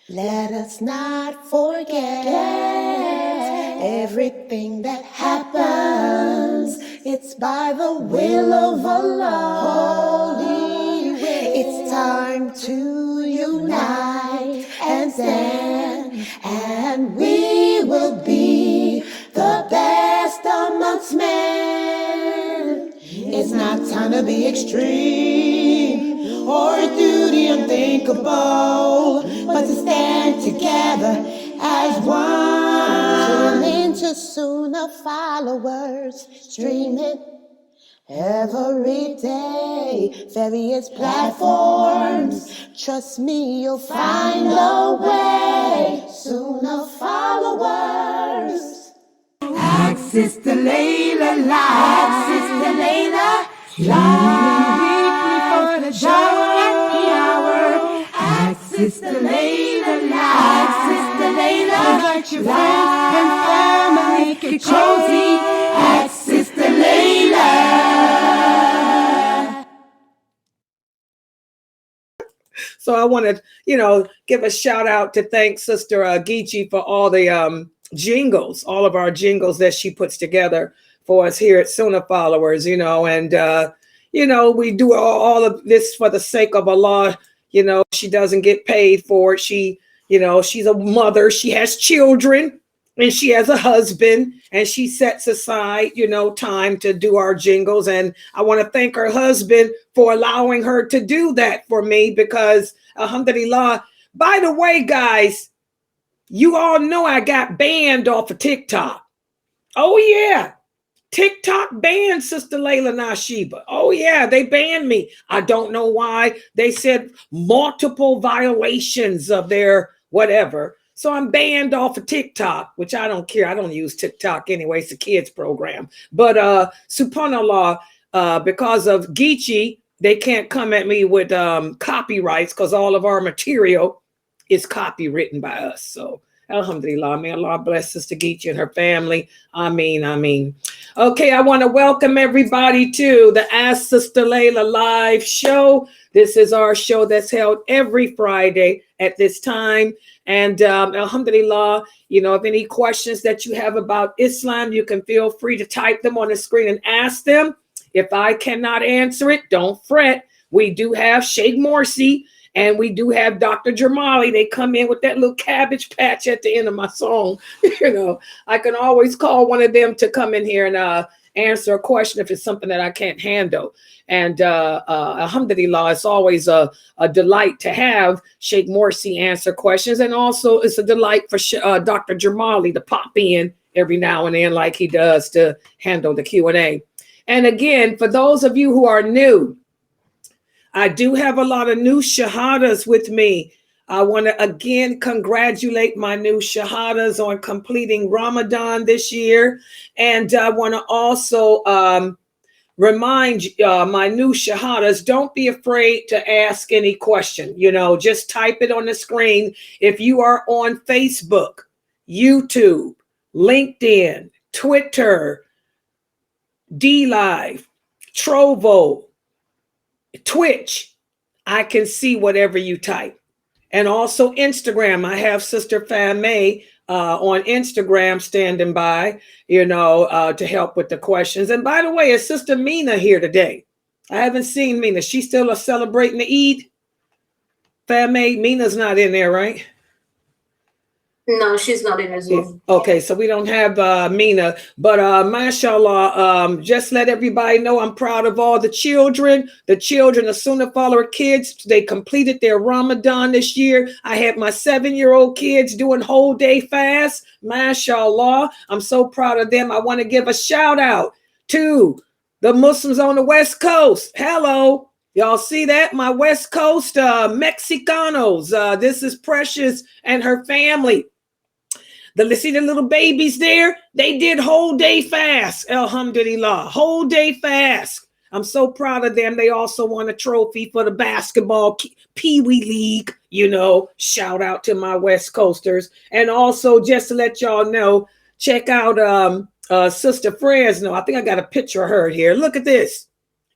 Let us not forget everything that happens. It's by the will of Allah. Holy will. It's time to unite and stand, and we will be the best amongst men. It's not time to be extreme or do the unthinkable, but to stand together as one. Tune into Sunnahfollowers, streaming every day, various platforms. Trust me, you'll find a way. Sunnahfollowers. Ask Sister Laila live. Ask Sister Laila live. Weekly for the show at the hour. Ask Sister Laila live. Ask Sister Laila. Invite your friends and family. Get cozy. Ask Sister Laila. So I want to, give a shout out to thank Sister Geechee for all the jingles, all of our jingles that she puts together for us here at Sunnahfollowers, and we do all of this for the sake of Allah. She doesn't get paid for it. She's a mother, she has children, and she has a husband, and she sets aside, time to do our jingles. And I want to thank her husband for allowing her to do that for me, because alhamdulillah. By the way, guys, you all know I got banned off of TikTok. Oh, yeah. TikTok banned Sister Laila Nasheeba. Oh, yeah, they banned me. I don't know why. They said multiple violations of their whatever. So I'm banned off of TikTok, which I don't care. I don't use TikTok anyway. It's a kids program. But subhanAllah, because of Geechee, they can't come at me with copyrights, because all of our material is copywritten by us. So alhamdulillah, may Allah bless Sister Geechee and her family. Ameen. Okay, I want to welcome everybody to the Ask Sister Laila live show. This is our show that's held every Friday at this time. And alhamdulillah, if any questions that you have about Islam, you can feel free to type them on the screen and ask them. If I cannot answer it, don't fret. We do have Sheikh Morsi, and we do have Dr. Jamali. They come in with that little cabbage patch at the end of my song. I can always call one of them to come in here and answer a question if it's something that I can't handle. And alhamdulillah, it's always a delight to have Sheikh Morsi answer questions. And also it's a delight for Dr. Jamali to pop in every now and then like he does to handle the Q&A. And again, for those of you who are new, I do have a lot of new shahadas with me. I want to again congratulate my new shahadas on completing Ramadan this year. And I want to also remind my new shahadas, don't be afraid to ask any question. Just type it on the screen. If you are on Facebook, YouTube, LinkedIn, Twitter, DLive, Trovo, Twitch, I can see whatever you type. And also Instagram. I have Sister Famay on Instagram standing by, to help with the questions. And by the way, is Sister Mina here today? I haven't seen Mina. She's still celebrating the Eid? Famay, Mina's not in there, right? No, she's not in as well. Okay, so we don't have Mina, but mashallah, just let everybody know I'm proud of all the children of Sunnah follower kids. They completed their Ramadan this year. I had my 7-year-old kids doing whole day fast. Mashallah, I'm so proud of them. I want to give a shout out to the Muslims on the West Coast. Hello. Y'all see that? My West Coast Mexicanos. This is Precious and her family. See the little babies there? They did whole day fast. Alhamdulillah. Whole day fast. I'm so proud of them. They also won a trophy for the basketball Pee Wee League. Shout out to my West Coasters. And also, just to let y'all know, check out Sister Fresno. I think I got a picture of her here. Look at this.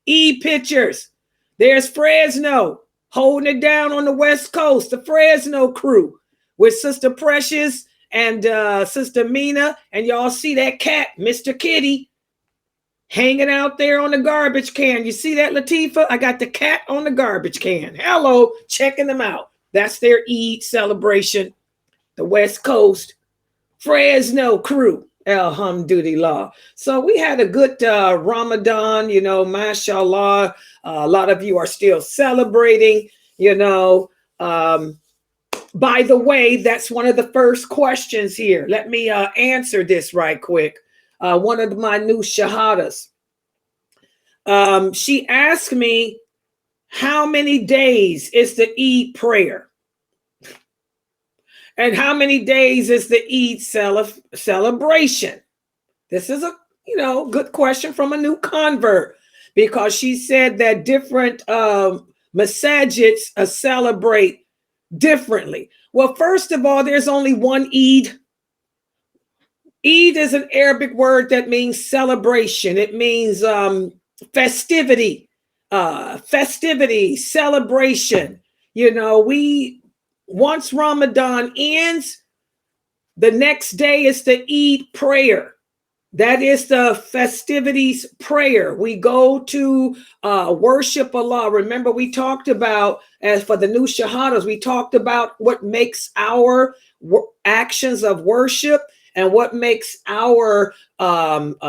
Pictures. There's Fresno holding it down on the West Coast, the Fresno crew. with Sister Precious and Sister Mina, and y'all see that cat, Mr. Kitty, hanging out there on the garbage can. You see that, Latifah? I got the cat on the garbage can. Hello, checking them out. That's their Eid celebration. The West Coast Fresno crew. Alhamdulillah. So we had a good Ramadan, you know, mashallah. A lot of you are still celebrating, you know. By the way, that's one of the first questions here. Let me answer this right quick. One of my new shahadas. She asked me, how many days is the Eid prayer? And how many days is the Eid celebration? This is a, you know, good question from a new convert, because she said that different masajids celebrate differently. Well, first of all, there's only one Eid. Eid is an Arabic word that means celebration. It means festivity, celebration. You know, once Ramadan ends, the next day is the Eid prayer. That is the festivities prayer. We go to worship Allah. Remember, we talked about, as for the new shahadas, we talked about what makes our actions of worship and what makes our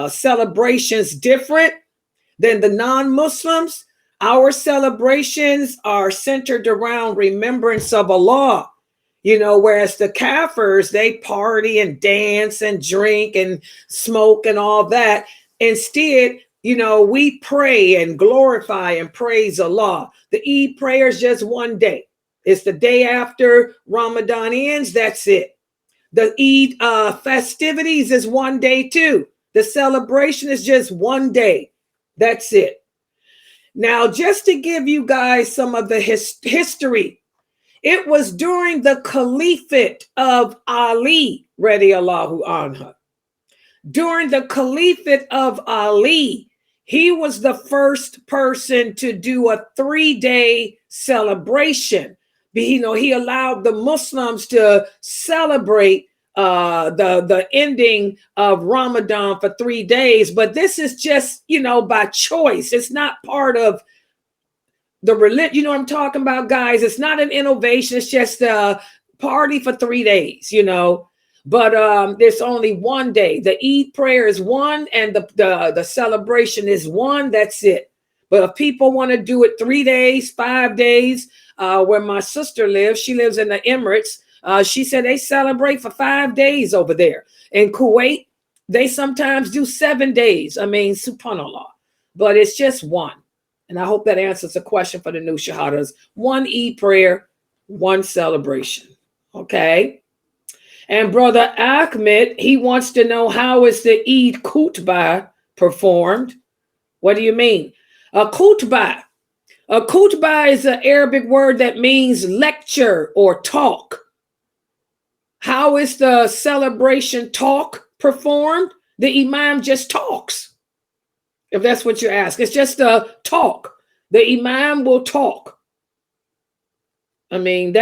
celebrations different than the non-Muslims. Our celebrations are centered around remembrance of Allah, you know, whereas the Kafirs, they party and dance and drink and smoke and all that. Instead, you know, we pray and glorify and praise Allah. The Eid prayer is just one day. It's the day after Ramadan ends. That's it. The Eid festivities is one day too. The celebration is just one day. That's it. Now, just to give you guys some of the history, it was during the Caliphate of Ali, radiallahu anhu. During the Caliphate of Ali, he was the first person to do a 3-day celebration. You know, he allowed the Muslims to celebrate the ending of Ramadan for 3 days. But this is just, you know, by choice. It's not part of the religion. You know what I'm talking about, guys? It's not an innovation. It's just a party for 3 days, you know. But there's only one day. The Eid prayer is one, and the celebration is one. That's it. But if people want to do it 3 days, 5 days, where my sister lives, she lives in the Emirates. She said they celebrate for 5 days over there. In Kuwait, they sometimes do 7 days. I mean, subhanAllah. But it's just one. And I hope that answers the question for the new shahadas. One Eid prayer, one celebration. Okay? And Brother Ahmed, he wants to know, how is the Eid khutbah performed? What do you mean? A khutbah. A khutbah is an Arabic word that means lecture or talk. How is the celebration talk performed? The Imam just talks. If that's what you ask, it's just a talk. The Imam will talk. I mean,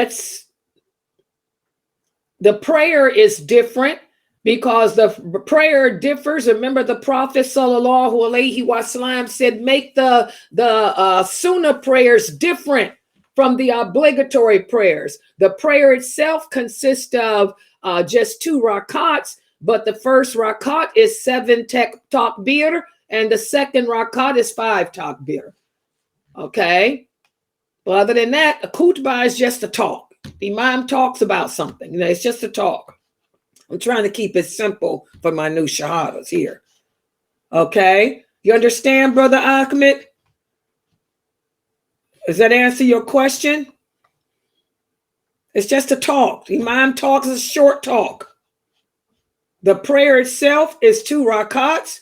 the prayer is different because the prayer differs. Remember, the Prophet sallallahu alaihi wasallam said, make the sunnah prayers different from the obligatory prayers. The prayer itself consists of just 2 rakats, but the first rakat is 7 takbir, and the second rakat is 5 takbir. Okay? But other than that, a khutbah is just a talk. The Imam talks about something. You know, it's just a talk. I'm trying to keep it simple for my new shahadas here. Okay? You understand, Brother Ahmed? Does that answer your question? It's just a talk. The Imam talks a short talk. The prayer itself is 2 rakats,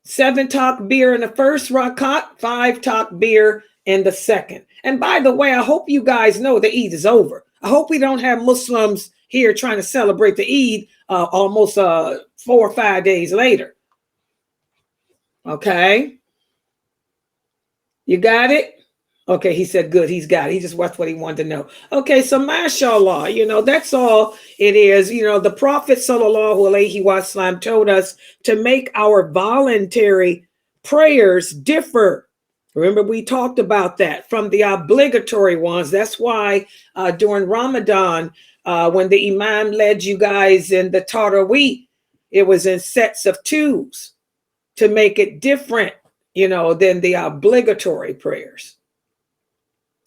7 takbir in the first rakat, 5 takbir in the second. And by the way, I hope you guys know the Eid is over. I hope we don't have Muslims here trying to celebrate the Eid almost 4 or 5 days later. Okay? You got it? Okay, he said good. He's got it. He just watched what he wanted to know. Okay, so mashallah, that's all it is. The Prophet sallallahu alaihi wasallam told us to make our voluntary prayers differ. Remember, we talked about that from the obligatory ones. That's why during Ramadan, when the Imam led you guys in the Taraweeh, it was in sets of twos to make it different, than the obligatory prayers.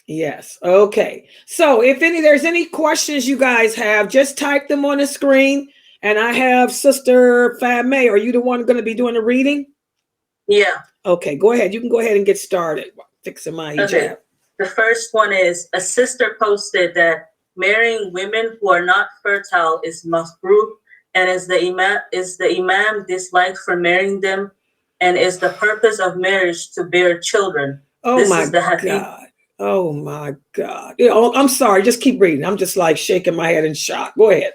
Yes. Okay. So if there's any questions you guys have, just type them on the screen. And I have Sister Fame. Are you the one going to be doing the reading? Yeah. Okay, go ahead. You can go ahead and get started. Fixing my hijab. Okay. The first one is a sister posted that marrying women who are not fertile is makruh, and is the imam disliked for marrying them, and is the purpose of marriage to bear children. Oh this my is the hadith. God. Oh my God. I'm sorry. Just keep reading. I'm just like shaking my head in shock. Go ahead.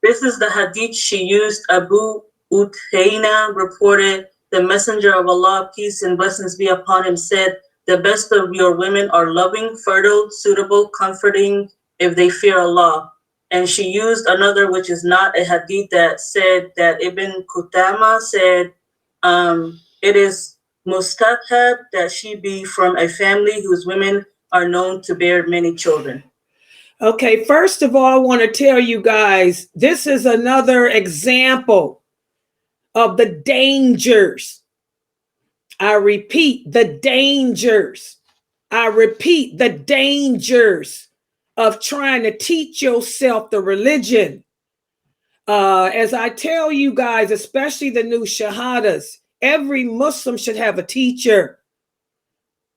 This is the hadith she used. Abu Uthaina reported, the Messenger of Allah, peace and blessings be upon him, said, the best of your women are loving, fertile, suitable, comforting, if they fear Allah. And she used another, which is not a hadith, that said that Ibn Qutama said, it is mustahab that she be from a family whose women are known to bear many children. Okay, first of all, I want to tell you guys, this is another example of the dangers. I repeat, the dangers. I repeat, the dangers of trying to teach yourself the religion. As I tell you guys, especially the new shahadas, every Muslim should have a teacher.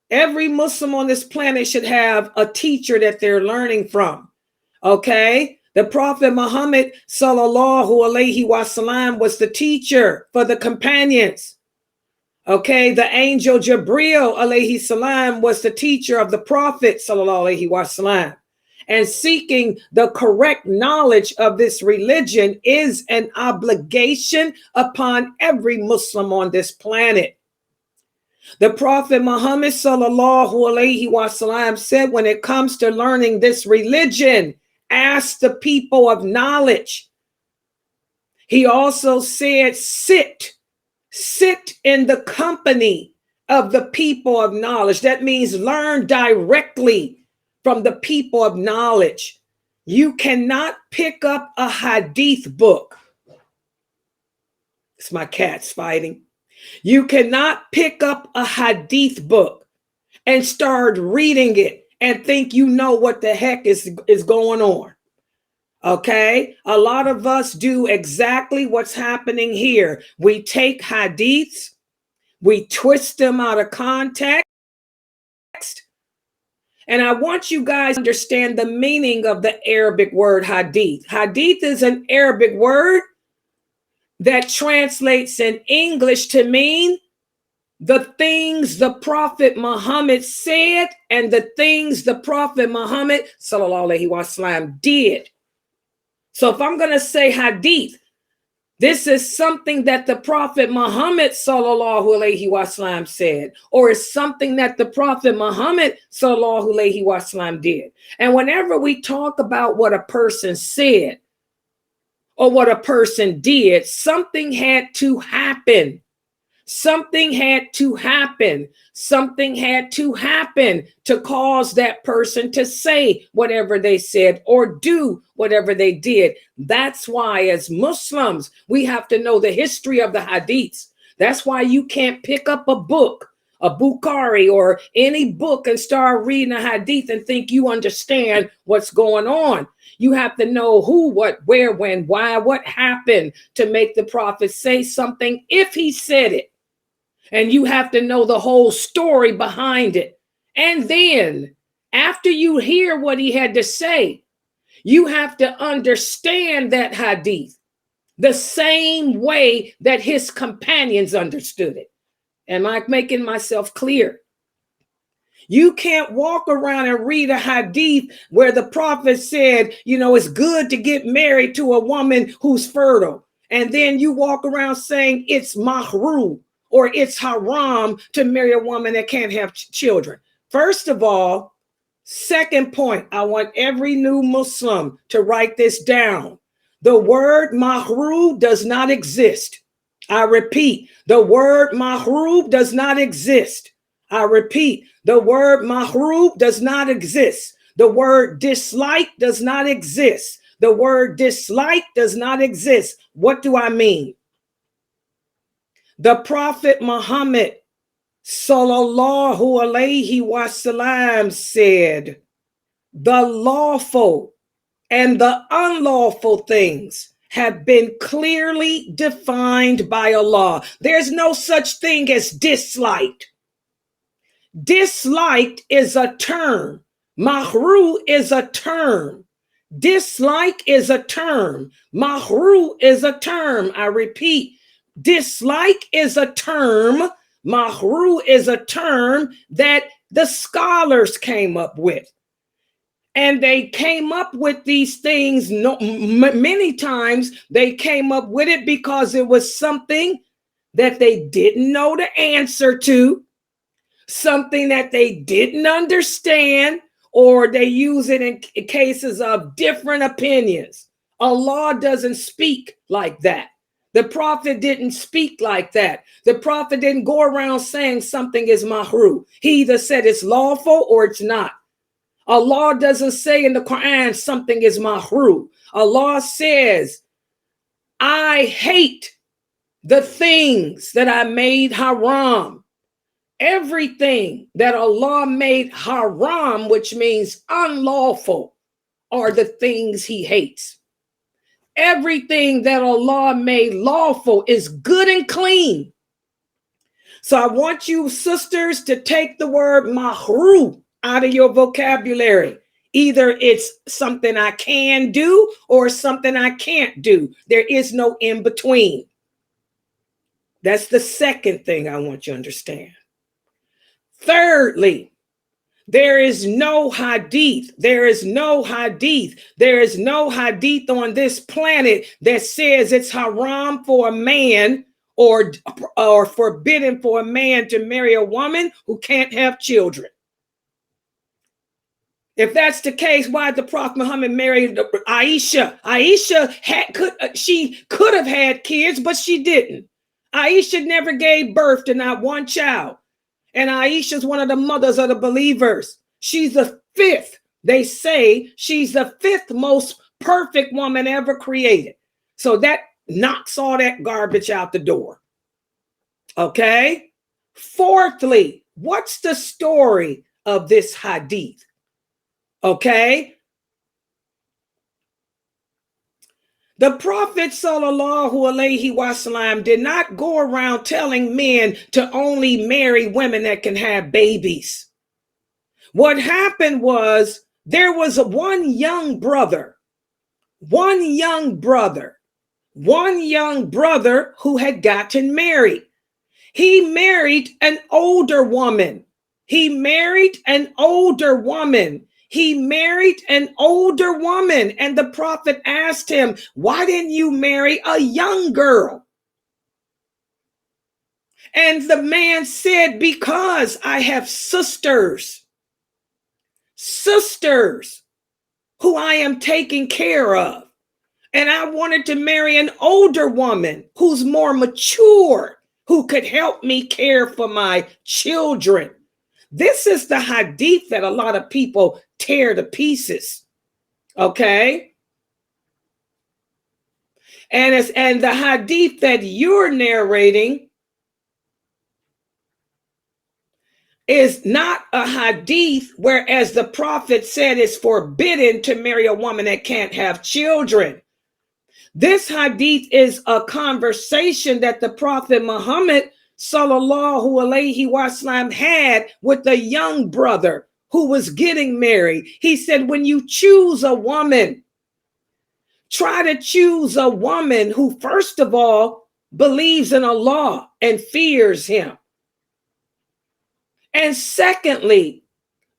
Every Muslim on this planet should have a teacher that they're learning from. Okay? The Prophet Muhammad sallallahu alaihi wasallam was the teacher for the companions. Okay? The angel Jibril alaihi salam was the teacher of the Prophet sallallahu alaihi wasallam. And seeking the correct knowledge of this religion is an obligation upon every Muslim on this planet. The Prophet Muhammad sallallahu alaihi wasallam said, when it comes to learning this religion, ask the people of knowledge. He also said, sit in the company of the people of knowledge. That means learn directly from the people of knowledge. You cannot pick up a hadith book. It's my cats fighting. You cannot pick up a hadith book and start reading it and think you know what the heck is going on. Okay? A lot of us do exactly what's happening here. We take hadiths, we twist them out of context. And I want you guys to understand the meaning of the Arabic word hadith. Hadith is an Arabic word that translates in English to mean the things the Prophet Muhammad said and the things the Prophet Muhammad sallallahu alaihi wasallam did. So if I'm going to say hadith, this is something that the Prophet Muhammad sallallahu alaihi wasallam said, or it's something that the Prophet Muhammad sallallahu alaihi wasallam did. And whenever we talk about what a person said or what a person did, something had to happen. Something had to happen. Something had to happen to cause that person to say whatever they said or do whatever they did. That's why as Muslims, we have to know the history of the hadiths. That's why you can't pick up a book, a Bukhari or any book and start reading a hadith and think you understand what's going on. You have to know who, what, where, when, why, what happened to make the prophet say something if he said it. And you have to know the whole story behind it. And then after you hear what he had to say, you have to understand that hadith the same way that his companions understood it. Am I making myself clear? You can't walk around and read a hadith where the prophet said, it's good to get married to a woman who's fertile. And then you walk around saying it's mahrum or it's haram to marry a woman that can't have children. First of all, second point, I want every new Muslim to write this down. The word mahru does not exist. I repeat, the word mahru does not exist. I repeat, the word mahru does not exist. The word dislike does not exist. The word dislike does not exist. What do I mean? The Prophet Muhammad sallallahu alayhi wasallam said, the lawful and the unlawful things have been clearly defined by Allah. There's no such thing as disliked. Disliked is a term. Mahru is a term. Dislike is a term. Mahru is a term. I repeat, dislike is a term. Mahru is a term that the scholars came up with. And they came up with these things, many times they came up with it because it was something that they didn't know the answer to, something that they didn't understand, or they use it in cases of different opinions. Allah doesn't speak like that. The Prophet didn't speak like that. The Prophet didn't go around saying something is mahru. He either said it's lawful or it's not. Allah doesn't say in the Quran something is mahru. Allah says, I hate the things that I made haram. Everything that Allah made haram, which means unlawful, are the things he hates. Everything that Allah made lawful is good and clean. So I want you sisters to take the word mahru out of your vocabulary. Either it's something I can do or something I can't do. There is no in between. That's the second thing I want you to understand. Thirdly, there is no hadith. There is no hadith. There is no hadith on this planet that says it's haram for a man or forbidden for a man to marry a woman who can't have children. If that's the case, why did the Prophet Muhammad marry Aisha? Aisha could have had kids, but she didn't. Aisha never gave birth to not one child. And Aisha is one of the mothers of the believers. She's the fifth. They say she's the fifth most perfect woman ever created. So that knocks all that garbage out the door. Okay? Fourthly, what's the story of this hadith? Okay? The Prophet sallallahu alaihi wasallam did not go around telling men to only marry women that can have babies. What happened was there was one young brother who had gotten married. He married an older woman. He married an older woman, and the Prophet asked him, why didn't you marry a young girl? And the man said, because I have sisters who I am taking care of. And I wanted to marry an older woman who's more mature, who could help me care for my children. This is the hadith that a lot of people tear to pieces. Okay? And the hadith that you're narrating is not a hadith, whereas the Prophet said it's forbidden to marry a woman that can't have children. This hadith is a conversation that the Prophet Muhammad sallallahu alaihi wasallam had with a young brother who was getting married. He said, when you choose a woman, try to choose a woman who, first of all, believes in Allah and fears him. And secondly,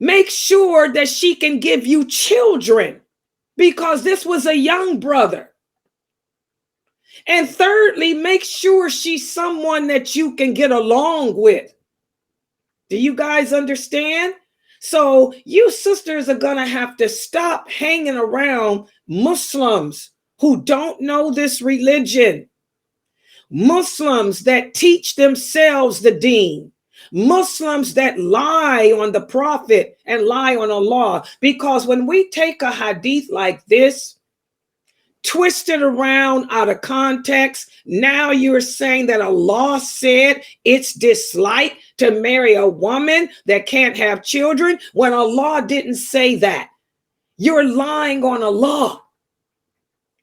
make sure that she can give you children, because this was a young brother. And thirdly, make sure she's someone that you can get along with. Do you guys understand? So you sisters are going to have to stop hanging around Muslims who don't know this religion. Muslims that teach themselves the deen. Muslims that lie on the prophet and lie on Allah. Because when we take a hadith like this, twist it around out of context, now you're saying that Allah said it's disliked to marry a woman that can't have children when Allah didn't say that. You're lying on Allah.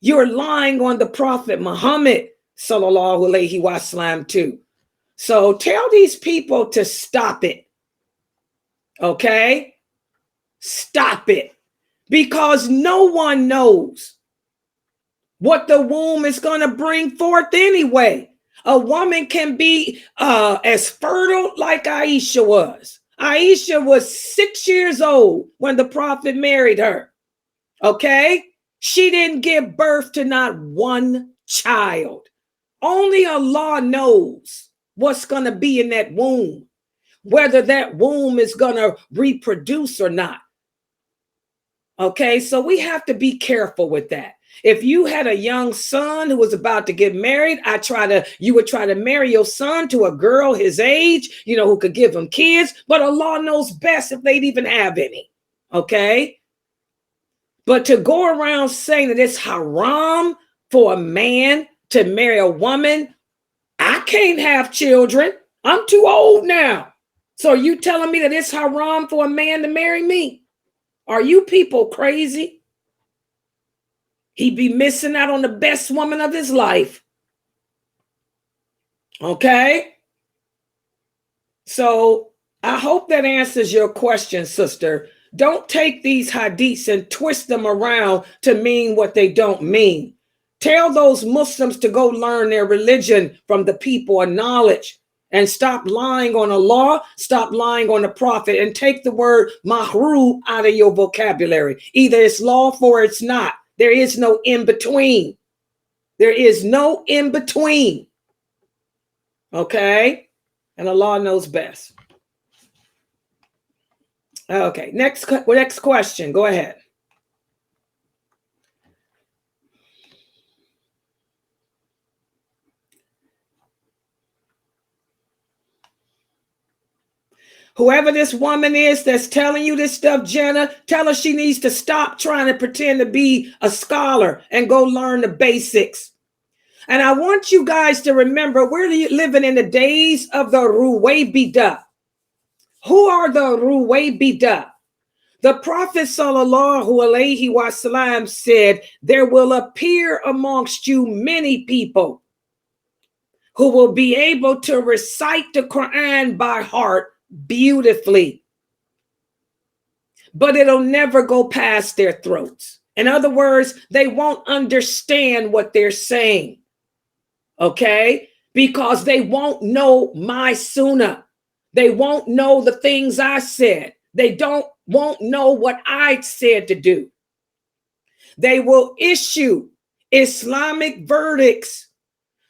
You're lying on the Prophet Muhammad sallallahu alaihi wasallam too. So tell these people to stop it. Okay? Stop it. Because no one knows what the womb is going to bring forth anyway. A woman can be as fertile like Aisha was. Aisha was 6 years old when the Prophet married her. Okay? She didn't give birth to not one child. Only Allah knows what's going to be in that womb, whether that womb is going to reproduce or not. Okay, so we have to be careful with that. If you had a young son who was about to get married, you would try to marry your son to a girl his age, who could give him kids, but Allah knows best if they'd even have any. Okay? But to go around saying that it's haram for a man to marry a woman, I can't have children. I'm too old now. So are you telling me that it's haram for a man to marry me? Are you people crazy? He'd be missing out on the best woman of his life. Okay? So I hope that answers your question, sister. Don't take these hadiths and twist them around to mean what they don't mean. Tell those Muslims to go learn their religion from the people of knowledge and stop lying on Allah, stop lying on the Prophet, and take the word mahru out of your vocabulary. Either it's lawful or it's not. There is no in between. There is no in between. Okay? And Allah knows best. Okay, next question. Go ahead. Whoever this woman is that's telling you this stuff, Jenna, tell her she needs to stop trying to pretend to be a scholar and go learn the basics. And I want you guys to remember, we're living in the days of the Ruwaybidah. Who are the Ruwaybidah? The Prophet sallallahu alaihi wasallam said, there will appear amongst you many people who will be able to recite the Quran by heart beautifully, but it'll never go past their throats. In other words, they won't understand what they're saying, okay? Because they won't know my sunnah. They won't know the things I said. They won't know what I said to do. They will issue Islamic verdicts.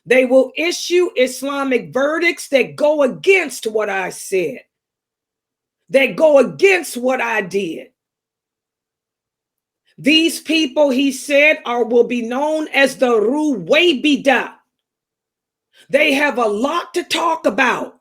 They will issue Islamic verdicts that go against what I said. That go against what I did. These people, he said, will be known as the Ruwaybidah. They have a lot to talk about.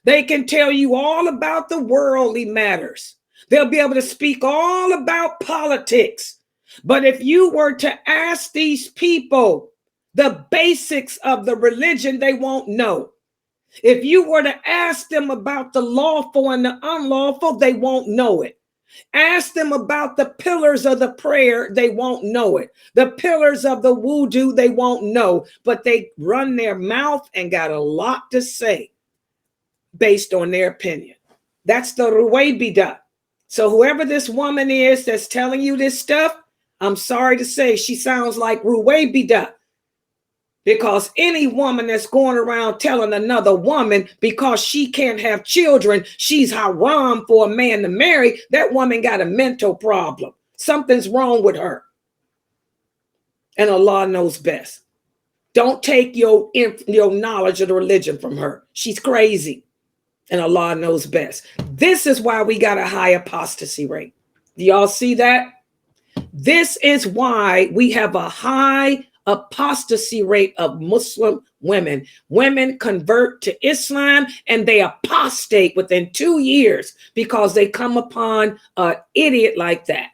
They can tell you all about the worldly matters. They'll be able to speak all about politics. But if you were to ask these people the basics of the religion, they won't know. If you were to ask them about the lawful and the unlawful, they won't know it. Ask them about the pillars of the prayer, they won't know it. The pillars of the wudu, they won't know. But they run their mouth and got a lot to say based on their opinion. That's the Ruwaybidah. So whoever this woman is that's telling you this stuff, I'm sorry to say she sounds like Ruwaybidah. Because any woman that's going around telling another woman because she can't have children, she's haram for a man to marry, that woman got a mental problem. Something's wrong with her. And Allah knows best. Don't take your knowledge of the religion from her. She's crazy. And Allah knows best. This is why we got a high apostasy rate. Do y'all see that? This is why we have a high apostasy rate of Muslim women. Women convert to Islam and they apostate within 2 years because they come upon an idiot like that.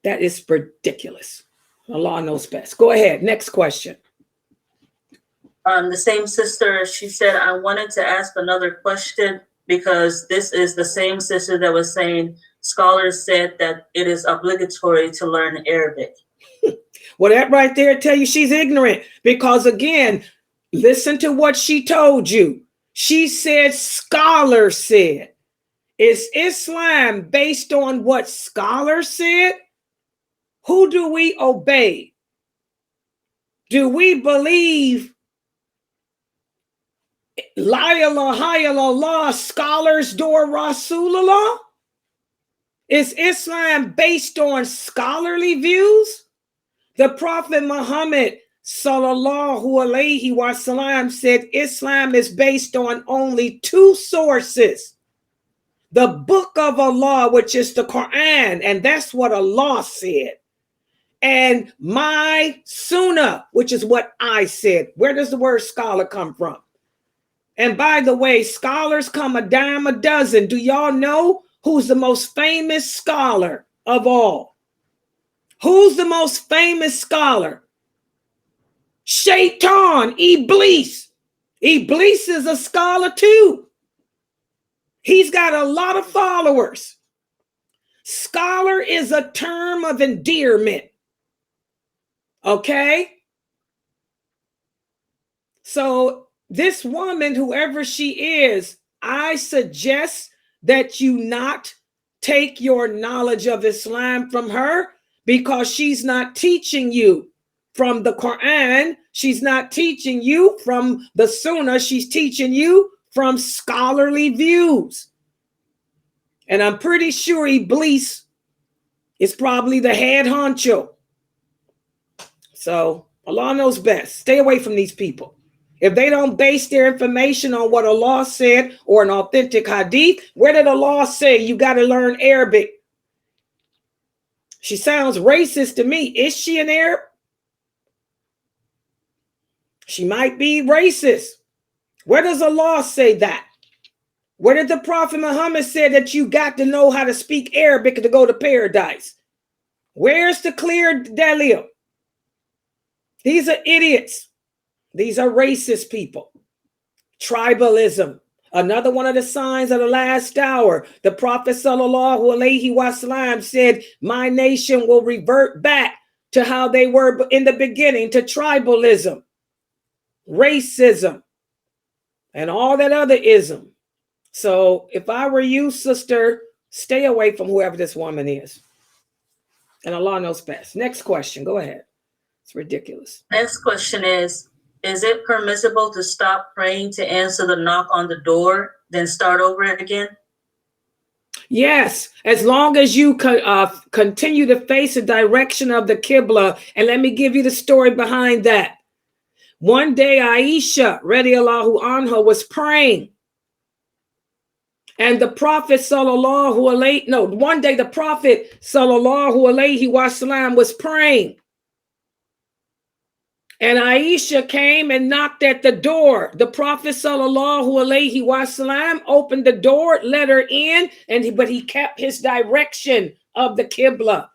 That is ridiculous. Allah knows best. Go ahead. Next question. The same sister, she said, I wanted to ask another question because this is the same sister that was saying scholars said that it is obligatory to learn Arabic. Well, that right there tell you she's ignorant because, again, listen to what she told you. She said, scholars said. Is Islam based on what scholars said? Who do we obey? Do we believe La ilaha illallah, scholars do Rasulullah? Is Islam based on scholarly views? The Prophet Muhammad sallallahu alaihi wasallam said Islam is based on only 2 sources. The book of Allah, which is the Quran, and that's what Allah said. And my sunnah, which is what I said. Where does the word scholar come from? And by the way, scholars come a dime a dozen. Do y'all know who's the most famous scholar of all? Who's the most famous scholar? Shaitan, Iblis. Iblis is a scholar too. He's got a lot of followers. Scholar is a term of endearment. Okay? So this woman, whoever she is, I suggest that you not take your knowledge of Islam from her because she's not teaching you from the Quran. She's not teaching you from the Sunnah. She's teaching you from scholarly views. And I'm pretty sure Iblis is probably the head honcho. So Allah knows best. Stay away from these people. If they don't base their information on what Allah said or an authentic hadith, where did Allah say you got to learn Arabic? She sounds racist to me. Is she an Arab? She might be racist. Where does Allah say that? Where did the Prophet Muhammad say that you got to know how to speak Arabic to go to paradise? Where's the clear dalil? These are idiots. These are racist people. Tribalism. Another one of the signs of the last hour. The Prophet sallallahu alaihi wasallam said, my nation will revert back to how they were in the beginning, to tribalism, racism, and all that other ism. So if I were you, sister, stay away from whoever this woman is. And Allah knows best. Next question. Go ahead. It's ridiculous. Next question is it permissible to stop praying to answer the knock on the door, then start over again? Yes, as long as you continue to face the direction of the Qibla. And let me give you the story behind that. One day, Aisha, radiallahu anha, was praying. And the Prophet one day the Prophet sallallahu alaihi wasallam was praying. And Aisha came and knocked at the door. The Prophet sallallahu alaihi wasallam opened the door, let her in, but he kept his direction of the Qibla.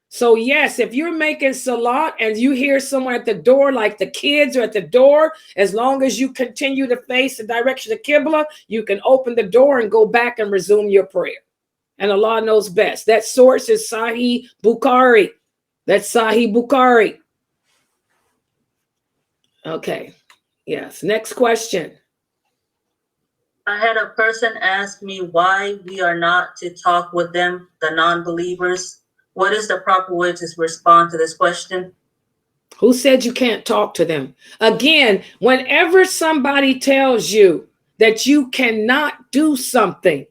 So yes, if you're making salat and you hear someone at the door, like the kids are at the door, as long as you continue to face the direction of Qibla, you can open the door and go back and resume your prayer. And Allah knows best. That source is Sahih Bukhari. That's Sahih Bukhari. Okay. Yes. Next question. I had a person ask me why we are not to talk with them, the non-believers. What is the proper way to respond to this question? Who said you can't talk to them? Again, whenever somebody tells you that you cannot do something,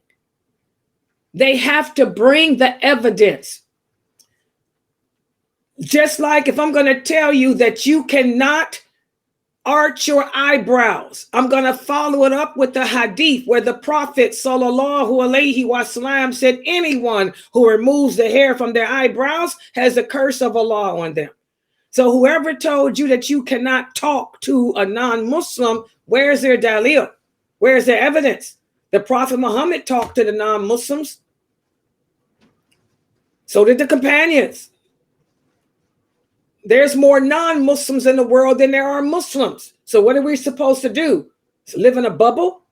they have to bring the evidence. Just like if I'm going to tell you that you cannot arch your eyebrows. I'm going to follow it up with the hadith where the Prophet sallallahu alaihi wasallam said anyone who removes the hair from their eyebrows has the curse of Allah on them. So whoever told you that you cannot talk to a non-Muslim, where's their dalil? Where's their evidence? The Prophet Muhammad talked to the non-Muslims. So did the companions. There's more non-Muslims in the world than there are Muslims. So what are we supposed to do? So live in a bubble?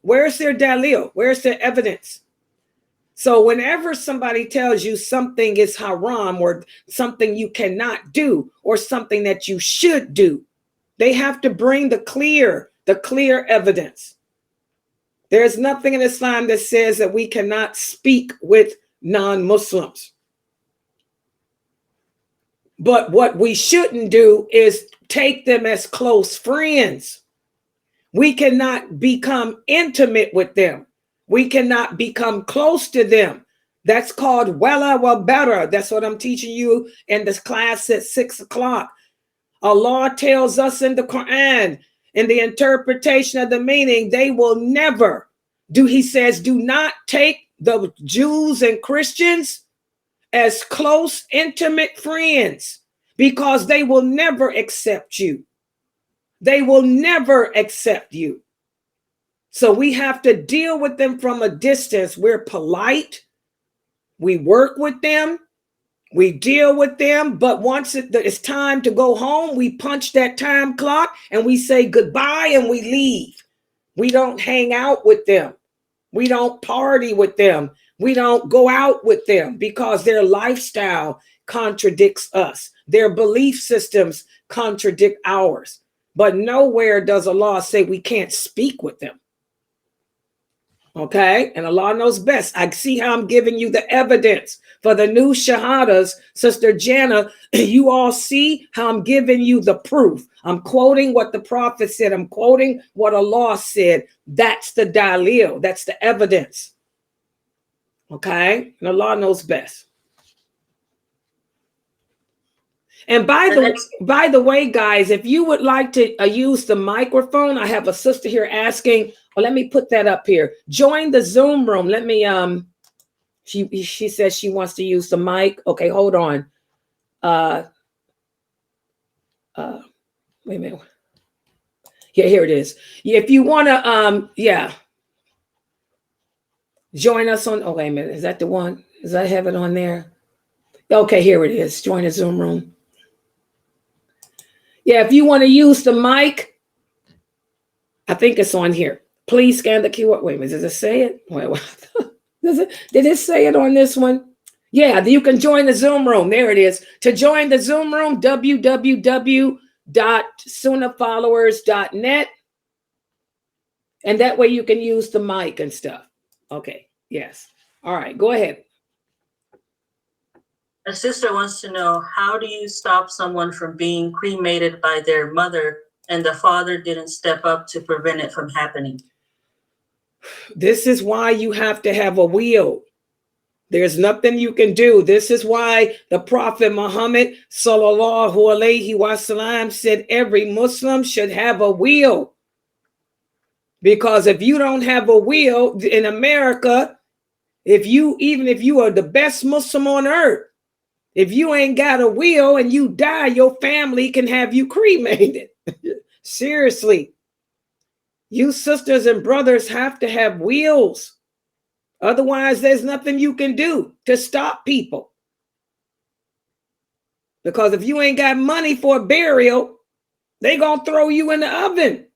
Where's their dalil? Where's their evidence? So whenever somebody tells you something is haram or something you cannot do or something that you should do, they have to bring the clear evidence. There's nothing in Islam that says that we cannot speak with non-Muslims. But what we shouldn't do is take them as close friends. We cannot become intimate with them. We cannot become close to them. That's called wala wa bara. That's what I'm teaching you in this class at 6 o'clock. Allah tells us in the Quran, in the interpretation of the meaning, they will never do. He says, do not take the Jews and Christians as close, intimate friends, because they will never accept you. They will never accept you. So we have to deal with them from a distance. We're polite. We work with them. We deal with them. But once it's time to go home, we punch that time clock and we say goodbye and we leave. We don't hang out with them. We don't party with them. We don't go out with them because their lifestyle contradicts us. Their belief systems contradict ours. But nowhere does Allah say we can't speak with them. Okay, and Allah knows best. I see how I'm giving you the evidence for the new shahadas, Sister Jana. You all see how I'm giving you the proof. I'm quoting what the Prophet said. I'm quoting what Allah said. That's the dalil. That's the evidence. Okay, and Allah knows best. And by the way, guys, if you would like to use the microphone, I have a sister here asking. Oh, let me put that up here. Join the Zoom room. Let me. She says she wants to use the mic. Okay, hold on. Wait a minute. Yeah, here it is. Yeah, if you want to, yeah. Join us on. Oh, wait a minute. Is that the one? Does I have it on there? Okay, here it is. Join the Zoom room. Yeah, if you want to use the mic, I think it's on here. Please scan the QR. Wait a minute, does it say it? Wait, did it say it on this one? Yeah, you can join the Zoom room. There it is. To join the Zoom room, www.sunnahfollowers.net. And that way you can use the mic and stuff. Okay, yes. All right, go ahead. A sister wants to know, how do you stop someone from being cremated by their mother and the father didn't step up to prevent it from happening? This is why you have to have a will. There's nothing you can do. This is why the Prophet Muhammad sallallahu alaihi wasallam said every Muslim should have a will. Because if you don't have a will in America, even if you are the best Muslim on earth, if you ain't got a will and you die, your family can have you cremated. Seriously. You sisters and brothers have to have wills. Otherwise, there's nothing you can do to stop people. Because if you ain't got money for a burial, they gonna throw you in the oven.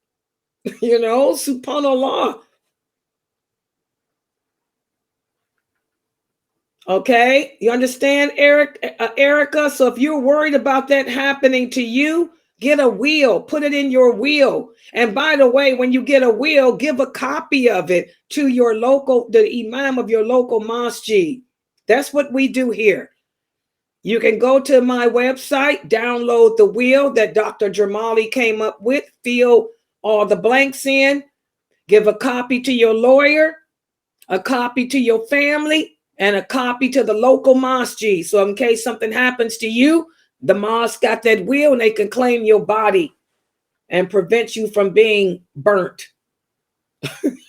You know, subhanallah. Okay, you understand, Erica? So if you're worried about that happening to you, get a will, put it in your will. And by the way, when you get a will, give a copy of it to the imam of your local masjid. That's what we do here. You can go to my website, download the will that Dr. Jamali came up with, fill all the blanks in, give a copy to your lawyer, a copy to your family, and a copy to the local masjid. So in case something happens to you, the mosque got that will and they can claim your body and prevent you from being burnt,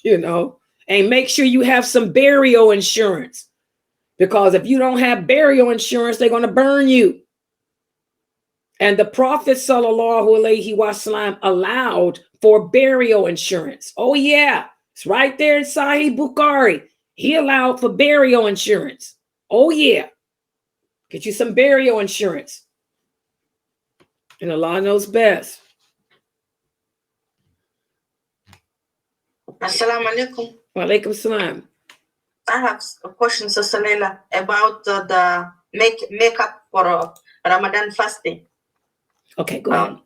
you know, and make sure you have some burial insurance, because if you don't have burial insurance, they're going to burn you. And the Prophet sallallahu alaihi wasallam allowed for burial insurance. Oh yeah, it's right there in Sahih Bukhari. He allowed for burial insurance. Oh yeah, get you some burial insurance. And Allah knows best. Assalamu alaikum. Wa alaikum salam. I have a question, Sister Laila, about the makeup for Ramadan fasting. Okay, go ahead.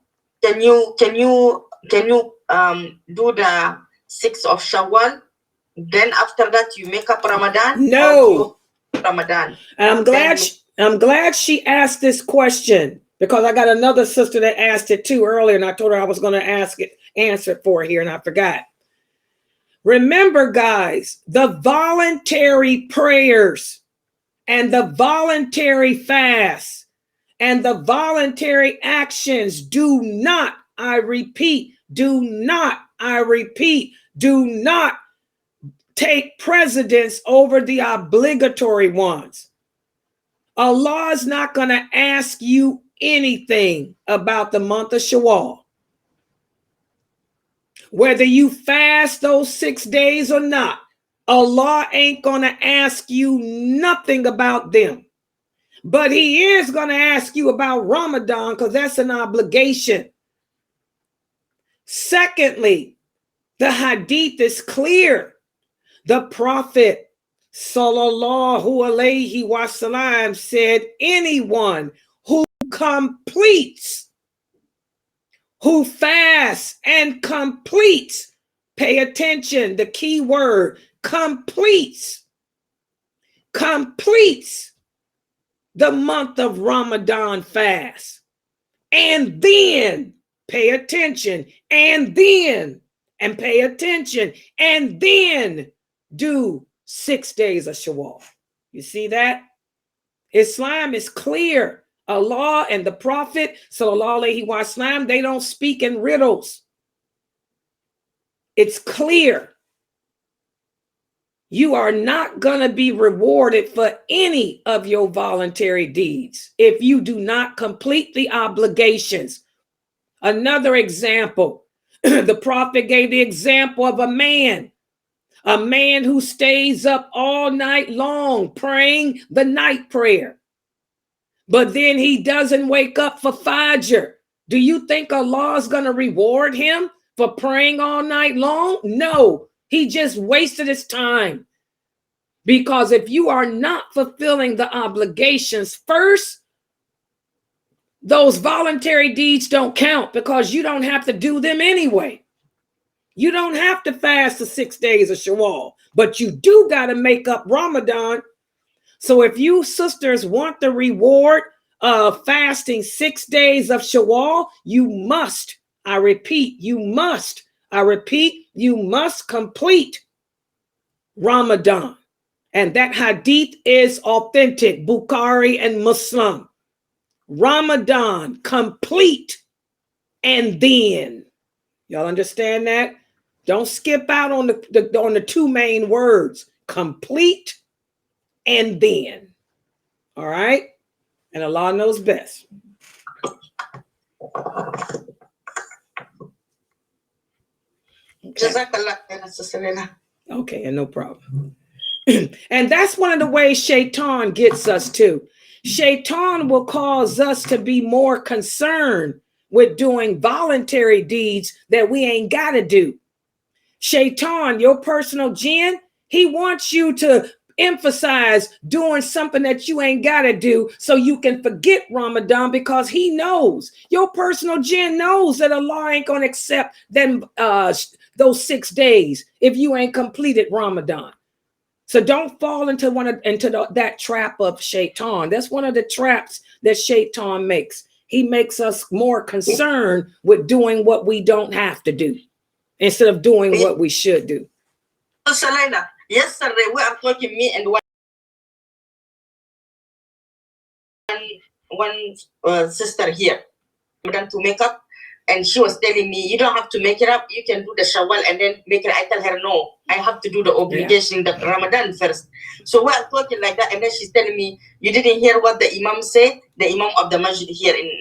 Can you do the 6th of Shawwal? Then after that you make up Ramadan? No. Ramadan. I'm glad she asked this question, because I got another sister that asked it too earlier, and I told her I was going to answer it for her here, and I forgot. Remember, guys, the voluntary prayers and the voluntary fast and the voluntary actions do not, I repeat, do not take precedence over the obligatory ones. Allah is not going to ask you anything about the month of Shawwal. Whether you fast those 6 days or not, Allah ain't going to ask you nothing about them. But he is going to ask you about Ramadan, because that's an obligation. Secondly, the hadith is clear. The Prophet sallallahu alaihi wasallam said, anyone who completes, who fasts and completes, pay attention, the key word, completes the month of Ramadan fast, and then pay attention, and then do 6 days of Shawwal. You see that? Islam is clear. Allah and the Prophet sallallahu alaihi wasallam, they don't speak in riddles. It's clear. You are not going to be rewarded for any of your voluntary deeds if you do not complete the obligations. Another example, the Prophet gave the example of a man who stays up all night long praying the night prayer, but then he doesn't wake up for Fajr. Do you think Allah is going to reward him for praying all night long? No, he just wasted his time. Because if you are not fulfilling the obligations first, those voluntary deeds don't count, because you don't have to do them anyway. You don't have to fast the 6 days of Shawwal, but you do got to make up Ramadan. So if you sisters want the reward of fasting 6 days of Shawwal, you must, I repeat, you must complete Ramadan. And that hadith is authentic, Bukhari and Muslim. Ramadan, complete, and then. Y'all understand that? Don't skip out on the two main words, complete and then. All right? And Allah knows best. Okay, and no problem. And that's one of the ways Shaitan gets us too. Shaitan will cause us to be more concerned with doing voluntary deeds that we ain't got to do. Shaitan, your personal jinn, he wants you to emphasize doing something that you ain't got to do so you can forget Ramadan, because he knows, your personal jinn knows that Allah ain't going to accept them those 6 days if you ain't completed Ramadan. So don't fall into that trap of Shaitan. That's one of the traps that Shaitan makes. He makes us more concerned with doing what we don't have to do instead of doing what we should do. So Laila, yesterday we are talking, me and one sister here, to make up. and she was telling me, you don't have to make it up. You can do the shawwal and then make it. I tell her, no, I have to do the obligation, the Ramadan first. So we're talking like that. And then she's telling me, you didn't hear what the Imam said, the Imam of the Masjid here in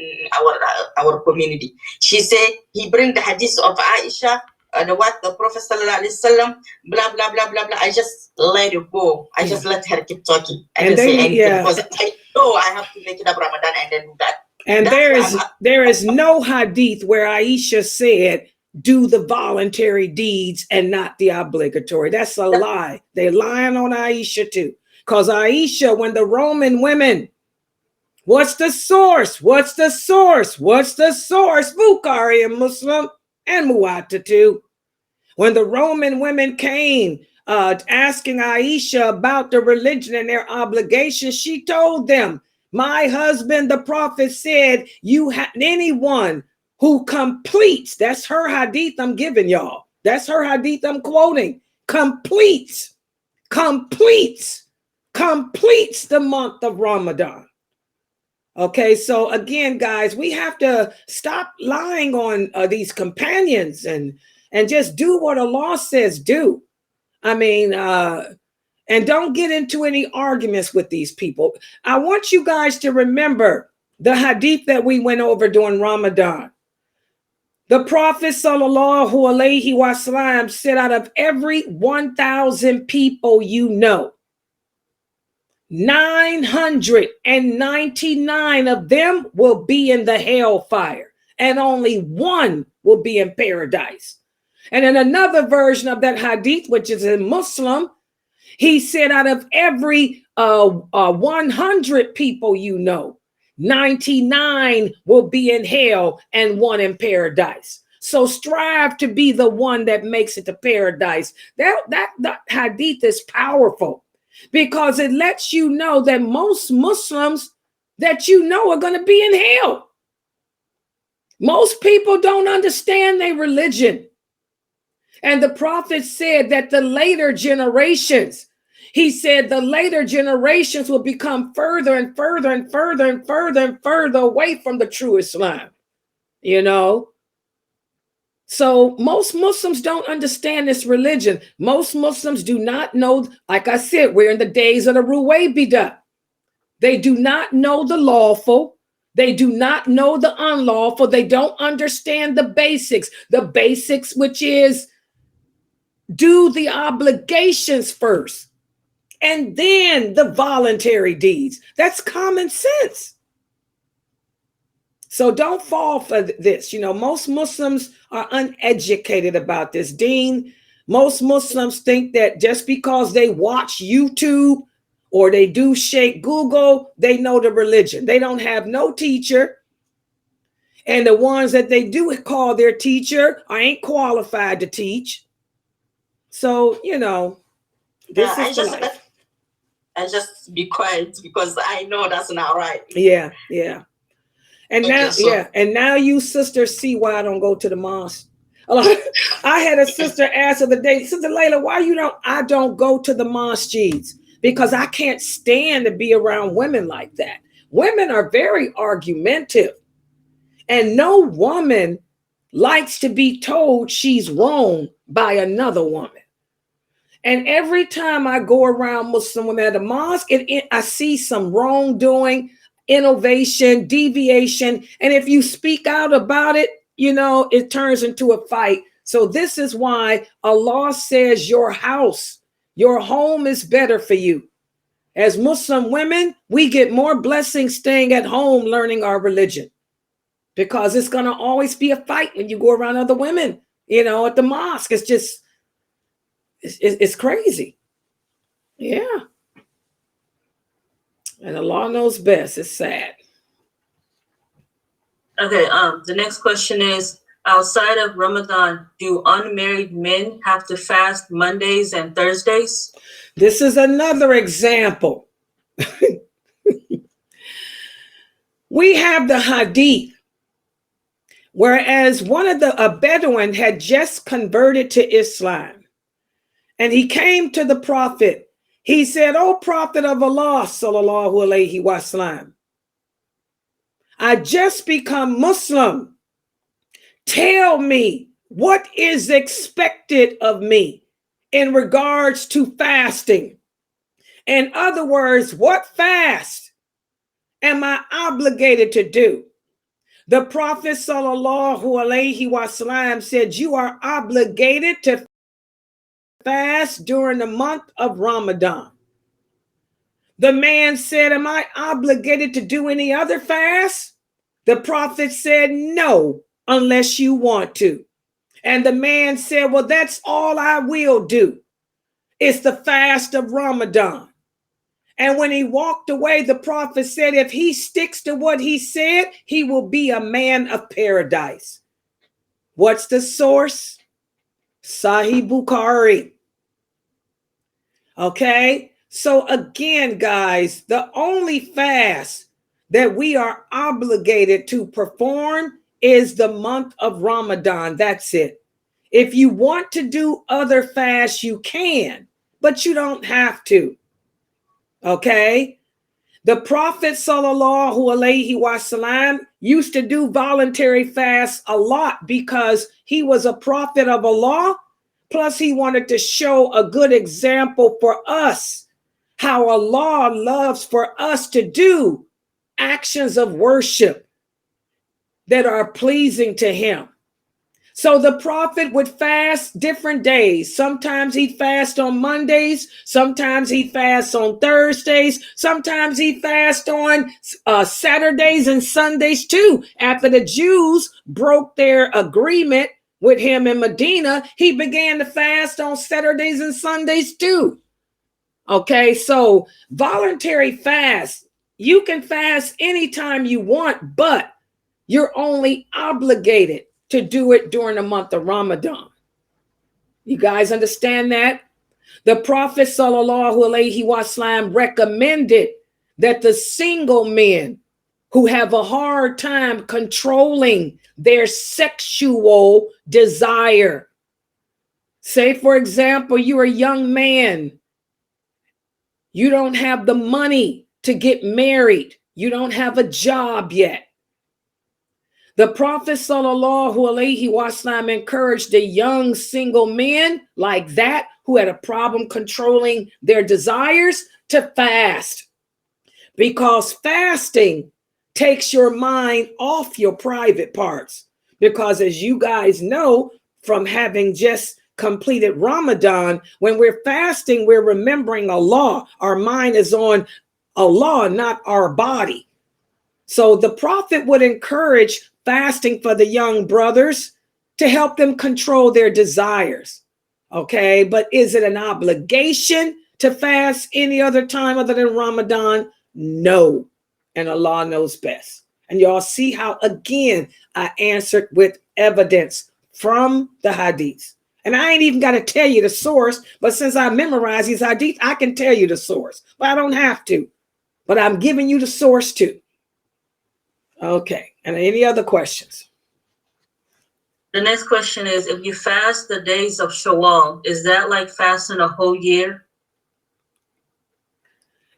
our community. She said, he bring the hadith of Aisha, the Prophet sallallahu alaihi wasallam, blah, blah, blah, blah, blah. I just let it go. I just let her keep talking. I didn't say anything because I know I have to make it up Ramadan and then do that. And there is no hadith where Aisha said, do the voluntary deeds and not the obligatory. That's a lie. They're lying on Aisha too. Because Aisha, when the Roman women, what's the source? What's the source? What's the source? Bukhari and Muslim and Muwatta too. When the Roman women came asking Aisha about the religion and their obligations, she told them, my husband, the prophet said, you have anyone who completes, that's her hadith I'm giving y'all. That's her hadith I'm quoting. Completes the month of Ramadan. Okay, so again, guys, we have to stop lying on these companions and just do what Allah says do. I mean, and don't get into any arguments with these people. I want you guys to remember the hadith that we went over during Ramadan. The Prophet sallallahu alaihi wasallam said, out of every 1,000 people you know, 999 of them will be in the hellfire, and only one will be in paradise. And in another version of that hadith, which is in Muslim, he said, out of every 100 people you know, 99 will be in hell and one in paradise. So strive to be the one that makes it to paradise. That hadith is powerful because it lets you know that most Muslims that you know are going to be in hell. Most people don't understand their religion. And the prophet said that the later generations, he said the later generations will become further and further and further and further and further away from the true Islam, you know. So most Muslims don't understand this religion. Most Muslims do not know, like I said, we're in the days of the Ruwaybidah. They do not know the lawful. They do not know the unlawful. They don't understand the basics, which is do the obligations first and then the voluntary deeds. That's common sense. So don't fall for this. You know, most Muslims are uneducated about this, Dean. Most Muslims think that just because they watch YouTube or they do Sheikh Google, they know the religion. They don't have no teacher. And the ones that they do call their teacher ain't qualified to teach. So, you know, this is I just be quiet because I know that's not right. Yeah. And now you sisters see why I don't go to the mosque. I had a sister ask the other day, Sister Laila, why I don't go to the masjids? Because I can't stand to be around women like that. Women are very argumentative. And no woman likes to be told she's wrong by another woman. And every time I go around Muslim women at the mosque, I see some wrongdoing, innovation, deviation. And if you speak out about it, you know, it turns into a fight. So this is why Allah says your house, your home is better for you. As Muslim women, we get more blessings staying at home learning our religion, because it's going to always be a fight when you go around other women, you know, at the mosque. It's just, it's crazy. Yeah. And Allah knows best. It's sad. Okay, the next question is, outside of Ramadan, do unmarried men have to fast Mondays and Thursdays? This is another example. We have the hadith, whereas a Bedouin had just converted to Islam, and he came to the Prophet. He said, "O Prophet of Allah, sallallahu alaihi wasallam, I just become Muslim. Tell me what is expected of me in regards to fasting. In other words, what fast am I obligated to do? The Prophet sallallahu alaihi wasallam said, you are obligated to fast during the month of Ramadan. The man said, am I obligated to do any other fast? The Prophet said, no, unless you want to. And the man said, well, that's all I will do. It's the fast of Ramadan. And when he walked away, the Prophet said, if he sticks to what he said, he will be a man of paradise. What's the source? Sahih Bukhari. Okay. So again, guys, the only fast that we are obligated to perform is the month of Ramadan. That's it. If you want to do other fasts, you can, but you don't have to. Okay. The Prophet sallallahu alaihi wasallam used to do voluntary fasts a lot because he was a prophet of Allah. Plus, he wanted to show a good example for us, how Allah loves for us to do actions of worship that are pleasing to him. So the Prophet would fast different days. Sometimes he'd fast on Mondays. Sometimes he'd fast on Thursdays. Sometimes he'd fast on Saturdays and Sundays too. After the Jews broke their agreement with him in Medina, he began to fast on Saturdays and Sundays too. Okay, so voluntary fast, you can fast anytime you want, but you're only obligated to do it during the month of Ramadan. You guys understand that? The Prophet sallallahu alaihi wasallam recommended that the single men who have a hard time controlling their sexual desire. Say, for example, you're a young man. You don't have the money to get married. You don't have a job yet. The Prophet sallallahu alaihi wasallam encouraged the young single men like that who had a problem controlling their desires to fast, because fasting takes your mind off your private parts. Because as you guys know from having just completed Ramadan, when we're fasting, we're remembering Allah. Our mind is on Allah, not our body. So the Prophet would encourage fasting for the young brothers to help them control their desires. Okay, but is it an obligation to fast any other time other than Ramadan? No, and Allah knows best. And y'all see how, again, I answered with evidence from the hadith. And I ain't even got to tell you the source, but since I memorized these hadith, I can tell you the source, but I don't have to. But I'm giving you the source too. Okay, and any other questions? The next question is, if you fast the days of Shawwal, is that like fasting a whole year?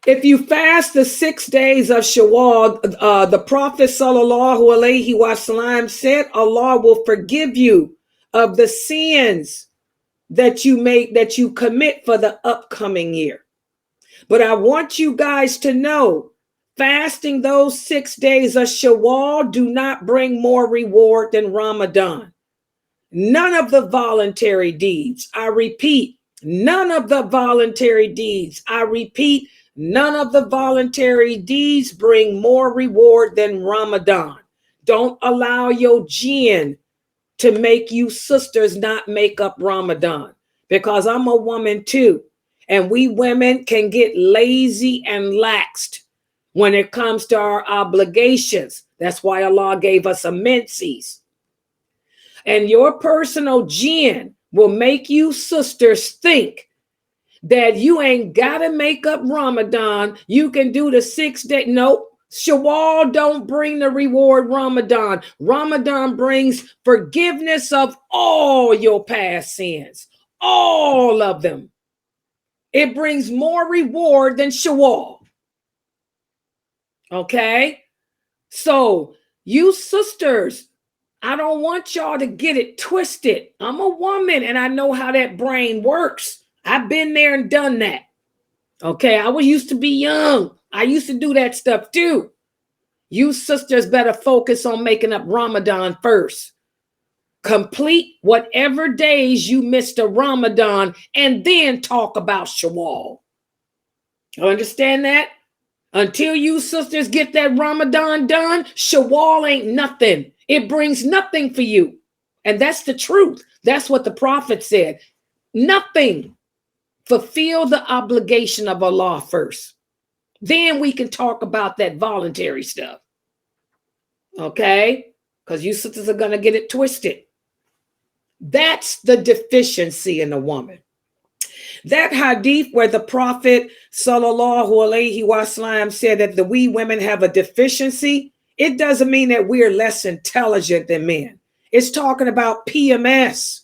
If you fast the 6 days of Shawwal, the Prophet sallallahu alaihi wasallam said, Allah will forgive you of the sins that you make, that you commit for the upcoming year. But I want you guys to know, fasting those 6 days of Shawwal do not bring more reward than Ramadan. None of the voluntary deeds, I repeat, none of the voluntary deeds, I repeat, none of the voluntary deeds bring more reward than Ramadan. Don't allow your jinn to make you sisters not make up Ramadan, because I'm a woman too. And we women can get lazy and laxed when it comes to our obligations. That's why Allah gave us a menses. And your personal jinn will make you sisters think that you ain't got to make up Ramadan. You can do the 6 day. Nope. Shawwal don't bring the reward Ramadan. Ramadan brings forgiveness of all your past sins. All of them. It brings more reward than Shawwal. Okay? So you sisters, I don't want y'all to get it twisted. I'm a woman and I know how that brain works. I've been there and done that. Okay, I used to be young. I used to do that stuff too. You sisters better focus on making up Ramadan first. Complete whatever days you missed a Ramadan and then talk about shawwal. You understand that? Until you sisters get that Ramadan done, shawwal ain't nothing. It brings nothing for you. And that's the truth. That's what the prophet said. Nothing. Fulfill the obligation of Allah first. Then we can talk about that voluntary stuff. Okay? Because you sisters are going to get it twisted. That's the deficiency in a woman. That hadith where the Prophet sallallahu alaihi wasallam said that we women have a deficiency, it doesn't mean that we're less intelligent than men. It's talking about PMS.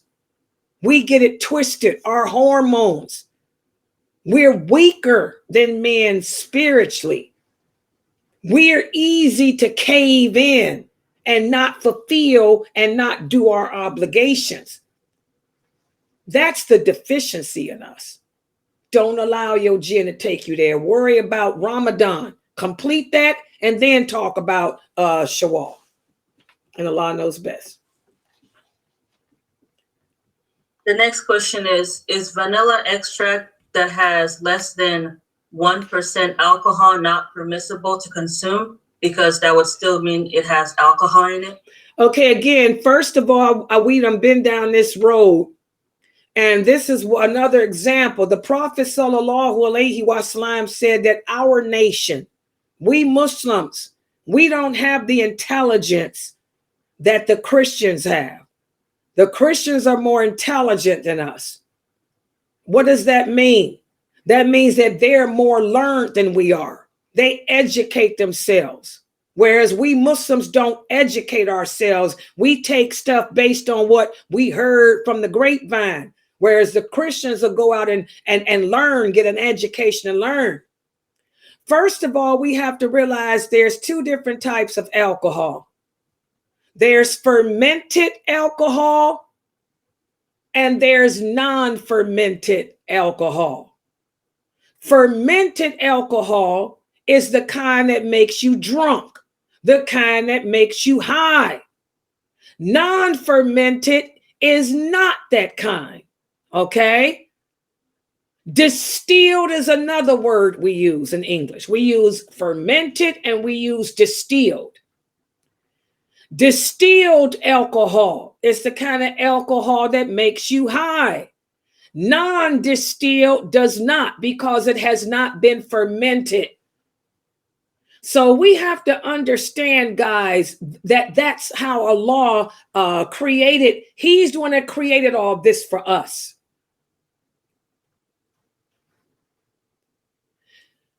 We get it twisted, our hormones. We're weaker than men spiritually. We're easy to cave in and not fulfill and not do our obligations. That's the deficiency in us. Don't allow your jinn to take you there. Worry about Ramadan. Complete that and then talk about shawwal. And Allah knows best. The next question is vanilla extract that has less than 1% alcohol not permissible to consume? Because that would still mean it has alcohol in it. Okay, again, first of all, we done been down this road. And this is another example. The Prophet sallallahu alaihi wasallam said that our nation, we Muslims, we don't have the intelligence that the Christians have. The Christians are more intelligent than us. What does that mean? That means that they're more learned than we are. They educate themselves. Whereas we Muslims don't educate ourselves. We take stuff based on what we heard from the grapevine. Whereas the Christians will go out and learn, get an education and learn. First of all, we have to realize there's two different types of alcohol. There's fermented alcohol and there's non-fermented alcohol. Fermented alcohol is the kind that makes you drunk, the kind that makes you high. Non-fermented is not that kind. Okay. Distilled is another word we use in English. We use fermented and we use distilled. Distilled alcohol is the kind of alcohol that makes you high. Non-distilled does not, because it has not been fermented. So we have to understand, guys, that that's how Allah created. He's the one that created all this for us.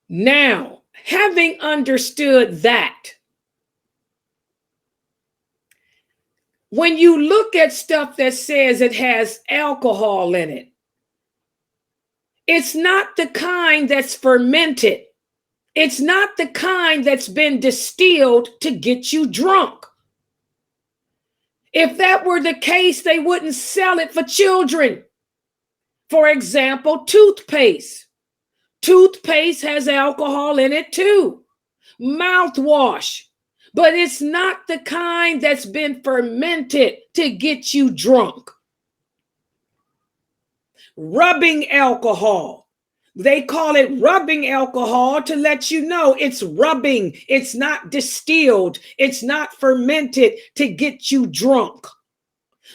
Now, having understood that, when you look at stuff that says it has alcohol in it, it's not the kind that's fermented. It's not the kind that's been distilled to get you drunk. If that were the case, they wouldn't sell it for children. For example, toothpaste. Toothpaste has alcohol in it too. Mouthwash. But it's not the kind that's been fermented to get you drunk. Rubbing alcohol. They call it rubbing alcohol to let you know it's rubbing. It's not distilled. It's not fermented to get you drunk.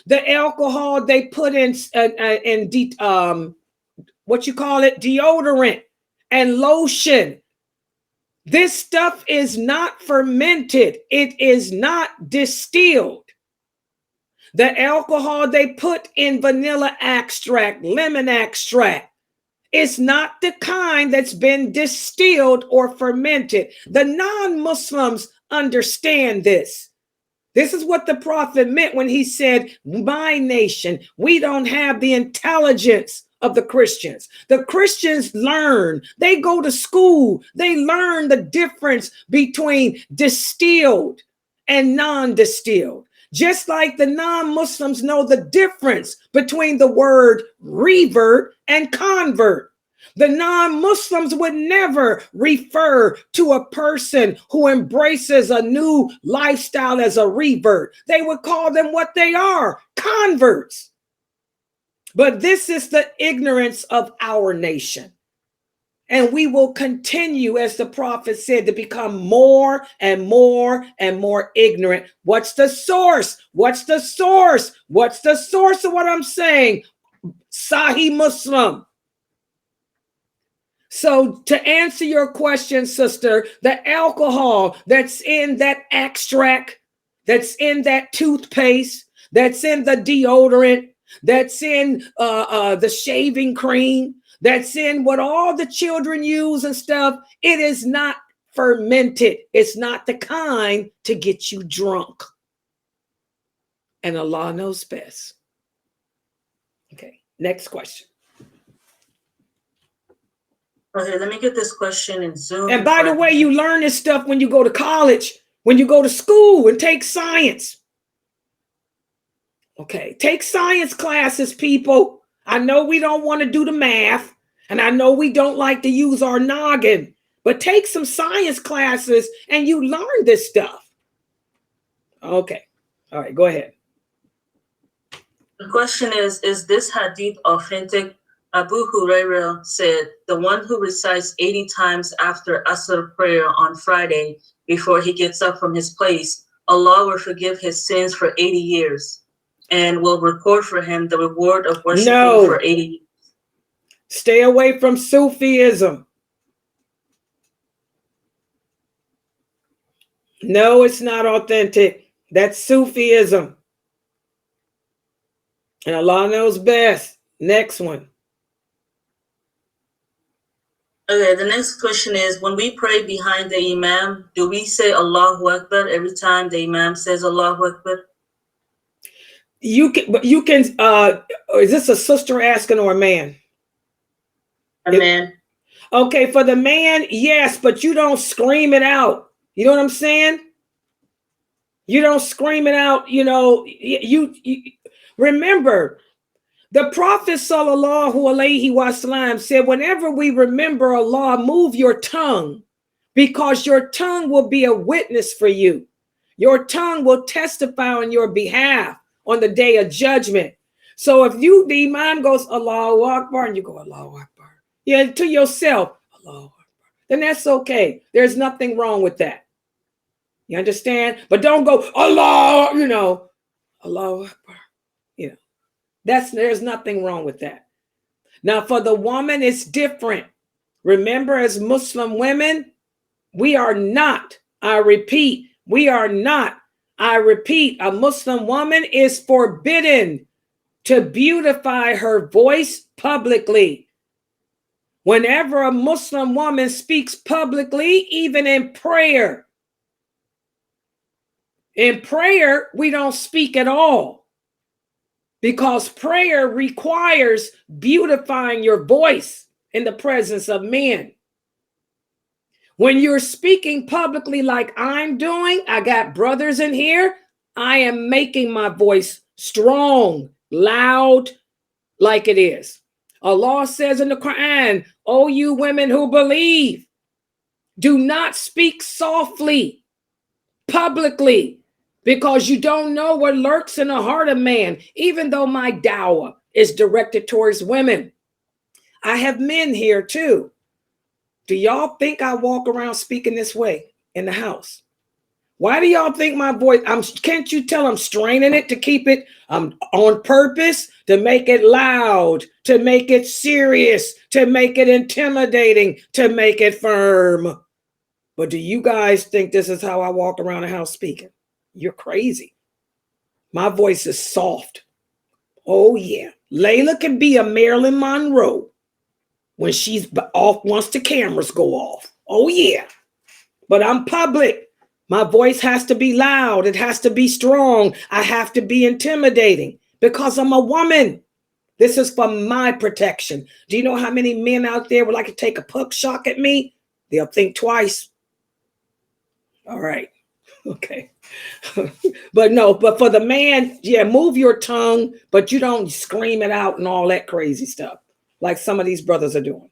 The alcohol they put in what you call it, deodorant and lotion. This stuff is not fermented. It is not distilled. The alcohol they put in vanilla extract, lemon extract, it's not the kind that's been distilled or fermented. The non-Muslims understand this. This is what the prophet meant when he said, my nation, we don't have the intelligence of the Christians. The Christians learn. They go to school. They learn the difference between distilled and non-distilled. Just like the non-Muslims know the difference between the word revert and convert. The non-Muslims would never refer to a person who embraces a new lifestyle as a revert. They would call them what they are, converts. But this is the ignorance of our nation. And we will continue, as the prophet said, to become more and more and more ignorant. What's the source? What's the source? What's the source of what I'm saying? Sahih Muslim. So to answer your question, sister, the alcohol that's in that extract, that's in that toothpaste, that's in the deodorant, that's in the shaving cream, that's in what all the children use and stuff, it is not fermented. It's not the kind to get you drunk. And Allah knows best. Okay, next question. Okay, let me get this question in Zoom. And by the way, you learn this stuff when you go to college, when you go to school and take science. Okay, take science classes, people. I know we don't want to do the math, and I know we don't like to use our noggin, but take some science classes and you learn this stuff. Okay, all right, go ahead. The question is this hadith authentic? Abu Huraira said, the one who recites 80 times after Asr prayer on Friday before he gets up from his place, Allah will forgive his sins for 80 years and will record for him the reward of worshiping for 80 years. Stay away from Sufism. No, it's not authentic. That's Sufism. And Allah knows best. Next one. Okay, the next question is, when we pray behind the Imam, do we say Allahu Akbar every time the Imam says Allahu Akbar? You can, is this a sister asking or a man? A man. Okay, for the man, yes, but you don't scream it out. You know what I'm saying? You don't scream it out, you know, you remember, the Prophet sallallahu alaihi wasallam said, whenever we remember Allah, move your tongue, because your tongue will be a witness for you. Your tongue will testify on your behalf on the day of judgment. So if you, the Imam goes Allahu Akbar, and you go Allahu Akbar, yeah, to yourself, Allahu Akbar, then that's okay. There's nothing wrong with that. You understand? But don't go Allah, you know, Allahu Akbar. You know, there's nothing wrong with that. Now, for the woman, it's different. Remember, as Muslim women, we are not, I repeat, we are not, I repeat, a Muslim woman is forbidden to beautify her voice publicly. Whenever a Muslim woman speaks publicly, even in prayer, we don't speak at all, because prayer requires beautifying your voice in the presence of men. When you're speaking publicly like I'm doing, I got brothers in here, I am making my voice strong, loud, like it is. Allah says in the Quran, "O you women who believe, do not speak softly, publicly, because you don't know what lurks in the heart of man." Even though my dawah is directed towards women, I have men here too. Do y'all think I walk around speaking this way in the house? Why do y'all think my voice, can't you tell I'm straining it to keep it on purpose, to make it loud, to make it serious, to make it intimidating, to make it firm? But do you guys think this is how I walk around the house speaking? You're crazy. My voice is soft. Oh yeah. Layla can be a Marilyn Monroe when she's off once the cameras go off. Oh yeah. But I'm public. My voice has to be loud. It has to be strong. I have to be intimidating because I'm a woman. This is for my protection. Do you know how many men out there would like to take a puck shot at me? They'll think twice. All right. Okay. But no, but for the man, yeah, move your tongue, but you don't scream it out and all that crazy stuff like some of these brothers are doing.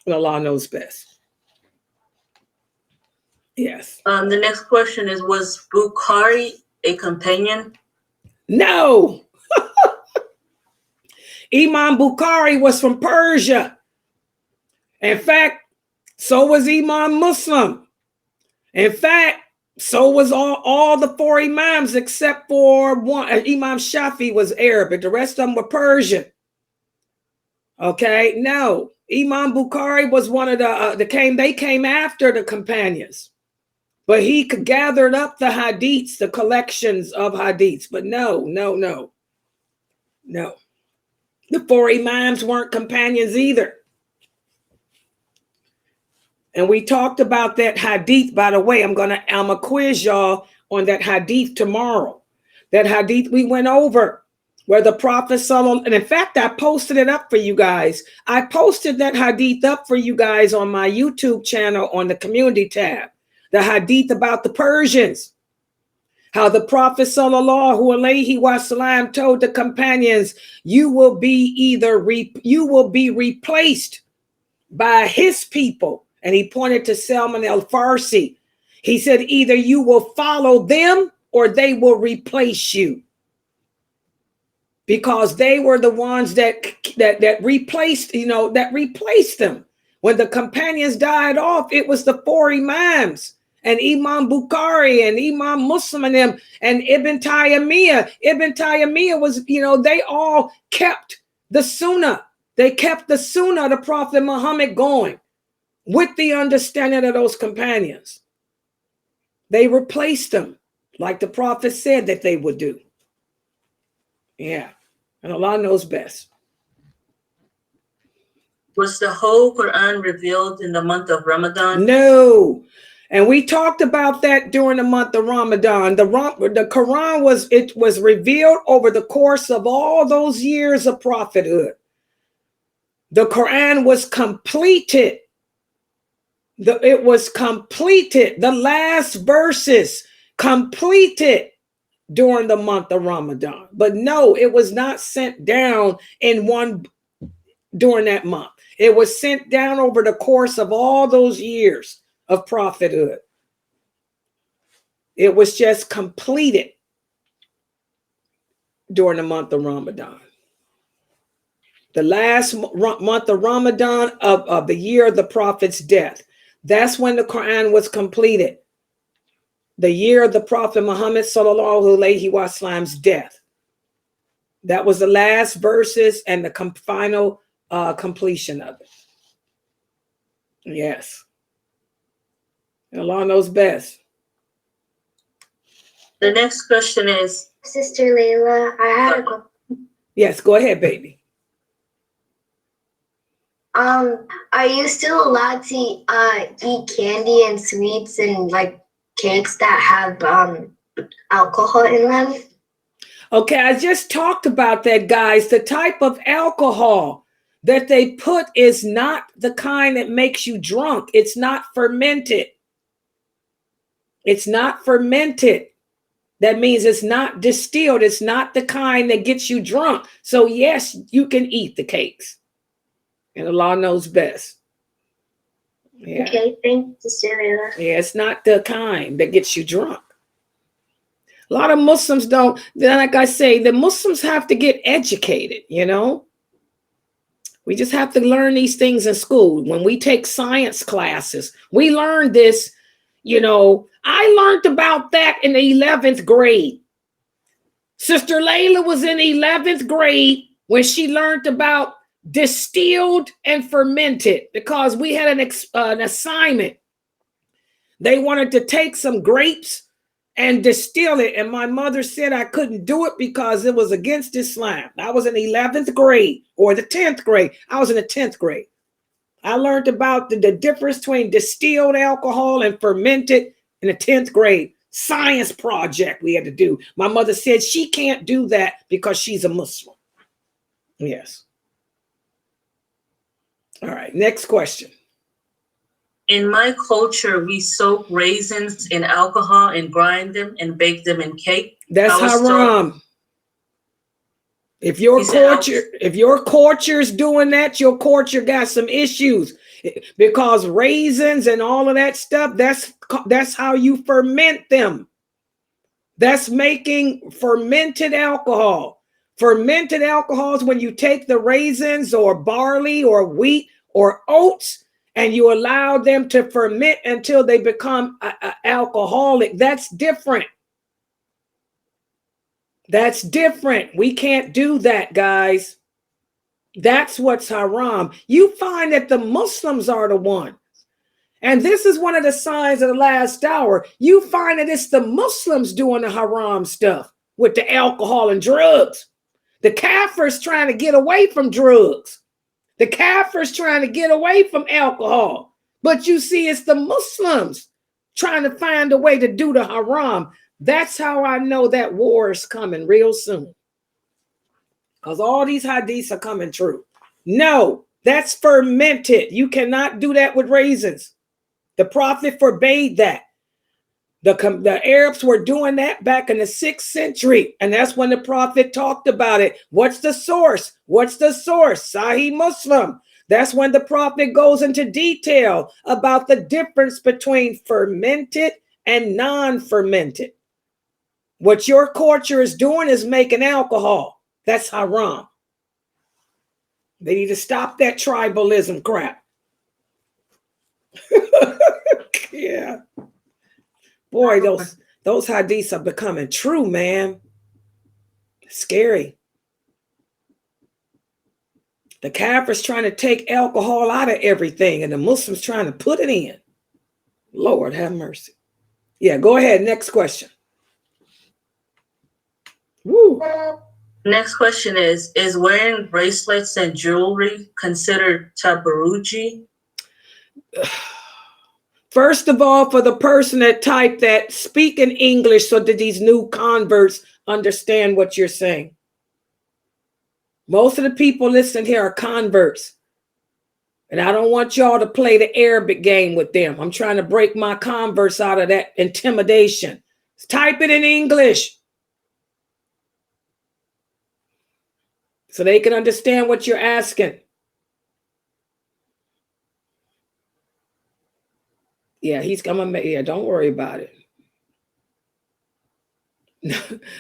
And Allah knows best. Yes. The next question is, was Bukhari a companion? No. Imam Bukhari was from Persia. In fact, so was Imam Muslim. In fact, so was all the four Imams except for one. Imam Shafi was Arabic. The rest of them were Persian. Okay, no. Imam Bukhari was one of they came after the companions. But he gathered up the hadiths, the collections of hadiths. But no. The four Imams weren't companions either. And we talked about that hadith, by the way. I'm gonna quiz y'all on that hadith tomorrow. That hadith we went over where the Prophet and in fact, I posted it up for you guys. I posted that hadith up for you guys on my YouTube channel on the community tab. The hadith about the Persians. How the Prophet sallallahu alaihi wasallam told the companions, you will be replaced by his people. And he pointed to Salman al-Farsi. He said, either you will follow them or they will replace you. Because they were the ones that replaced, that replaced them. When the companions died off, it was the four Imams and Imam Bukhari and Imam Muslim and them and Ibn Taymiyyah. Ibn Taymiyyah was, they all kept the Sunnah. They kept the Sunnah of the Prophet Muhammad going. With the understanding of those companions, they replaced them like the Prophet said that they would do. Yeah, and Allah knows best. Was the whole Quran revealed in the month of Ramadan? No, and we talked about that during the month of Ramadan. The Quran was revealed over the course of all those years of prophethood. The Quran was completed. It was completed. The last verses completed during the month of Ramadan. But no, it was not sent down during that month. It was sent down over the course of all those years of prophethood. It was just completed during the month of Ramadan. The last month of Ramadan of the year of the Prophet's death. That's when the Quran was completed. The year of the Prophet Muhammad sallallahu alaihi wasallam's death. That was the last verses and the final completion of it. Yes. And Allah knows best. The next question is, Sister Laila, I had a question. Yes, go ahead, baby. Are you still allowed to eat candy and sweets and like cakes that have alcohol in them? Okay, I just talked about that, guys. The type of alcohol that they put is not the kind that makes you drunk. It's not fermented. It's not fermented. That means it's not distilled. It's not the kind that gets you drunk. So yes, you can eat the cakes. And Allah knows best. Yeah. Okay, thanks, Sister Laila. Yeah, it's not the kind that gets you drunk. A lot of Muslims don't, like I say, the Muslims have to get educated, We just have to learn these things in school. When we take science classes, we learn this, I learned about that in the 11th grade. Sister Laila was in 11th grade when she learned about distilled and fermented, because we had an assignment. They wanted to take some grapes and distill it, and my mother said I couldn't do it because it was against Islam. I was in 11th grade or the 10th grade. I was in the 10th grade. I learned about the difference between distilled alcohol and fermented in the 10th grade. Science project we had to do. My mother said she can't do that because she's a Muslim. Yes. All right, next question. In my culture, we soak raisins in alcohol and grind them and bake them in cake. That's haram. If your culture's doing that, your culture got some issues, because raisins and all of that stuff, that's how you ferment them. That's making fermented alcohol. Fermented alcohol is when you take the raisins or barley or wheat or oats and you allow them to ferment until they become alcoholic. That's different. That's different. We can't do that, guys. That's what's haram. You find that the Muslims are the one. And this is one of the signs of the last hour. You find that it's the Muslims doing the haram stuff with the alcohol and drugs. The Kafirs trying to get away from drugs. The Kafirs trying to get away from alcohol. But you see, it's the Muslims trying to find a way to do the haram. That's how I know that war is coming real soon. Because all these hadiths are coming true. No, that's fermented. You cannot do that with raisins. The Prophet forbade that. The Arabs were doing that back in the 6th century. And that's when the Prophet talked about it. What's the source? What's the source? Sahih Muslim. That's when the Prophet goes into detail about the difference between fermented and non-fermented. What your culture is doing is making alcohol. That's haram. They need to stop that tribalism crap. Yeah. Boy, those hadiths are becoming true, man. Scary. The Kafirs trying to take alcohol out of everything and the Muslims trying to put it in. Lord have mercy. Yeah, go ahead. Next question. Woo. Next question is wearing bracelets and jewelry considered tabaruji? First of all, for the person that typed that, speak in English so that these new converts understand what you're saying. Most of the people listening here are converts. And I don't want y'all to play the Arabic game with them. I'm trying to break my converts out of that intimidation. Type it in English so they can understand what you're asking. Yeah, he's coming. Yeah, don't worry about it.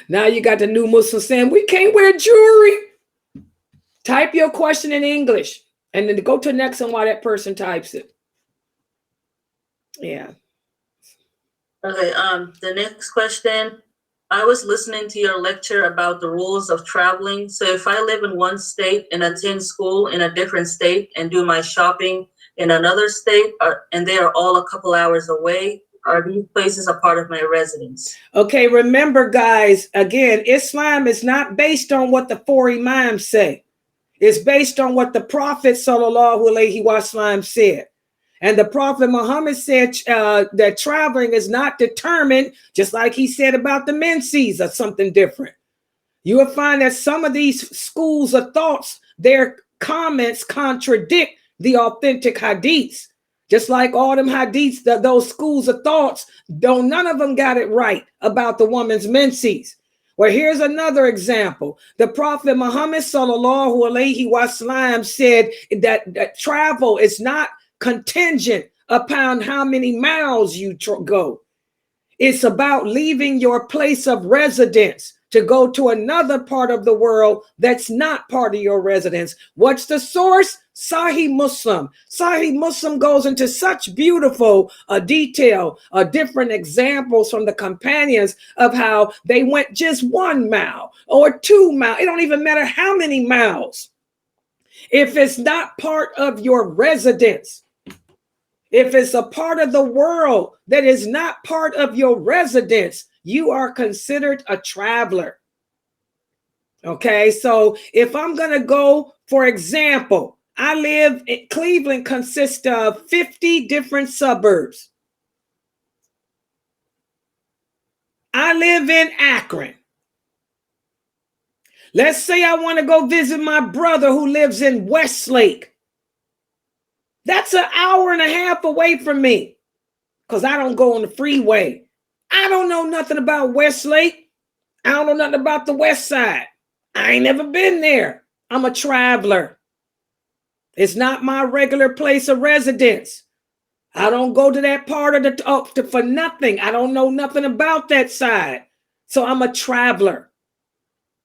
Now you got the new Muslim saying, we can't wear jewelry. Type your question in English and then go to the next one while that person types it. Yeah. Okay, the next question. I was listening to your lecture about the rules of traveling. So if I live in one state and attend school in a different state and do my shopping in another state, and they are all a couple hours away, are these places a part of my residence? Okay, remember, guys, again, Islam is not based on what the 4 imams say. It's based on what the Prophet sallallahu alaihi wasallam said. And the Prophet Muhammad said that traveling is not determined, just like he said about the menses or something different. You will find that some of these schools of thoughts, their comments contradict the authentic hadiths. Just like all them hadiths, those schools of thoughts, none of them got it right about the woman's menses. Well, here's another example. The Prophet Muhammad sallallahu alaihi wasallam said that travel is not contingent upon how many miles you go. It's about leaving your place of residence to go to another part of the world that's not part of your residence. What's the source? Sahih Muslim. Sahih Muslim goes into such beautiful detail, different examples from the companions of how they went just 1 mile or 2 miles. It don't even matter how many miles. If it's not part of your residence, if it's a part of the world that is not part of your residence, you are considered a traveler. Okay, so if I'm going to go, for example, I live in Cleveland, consists of 50 different suburbs. I live in Akron. Let's say I want to go visit my brother who lives in Westlake. That's an hour and a half away from me because I don't go on the freeway. I don't know nothing about Westlake. I don't know nothing about the West Side. I ain't never been there. I'm a traveler. It's not my regular place of residence. I don't go to that part of the for nothing. I don't know nothing about that side. So I'm a traveler.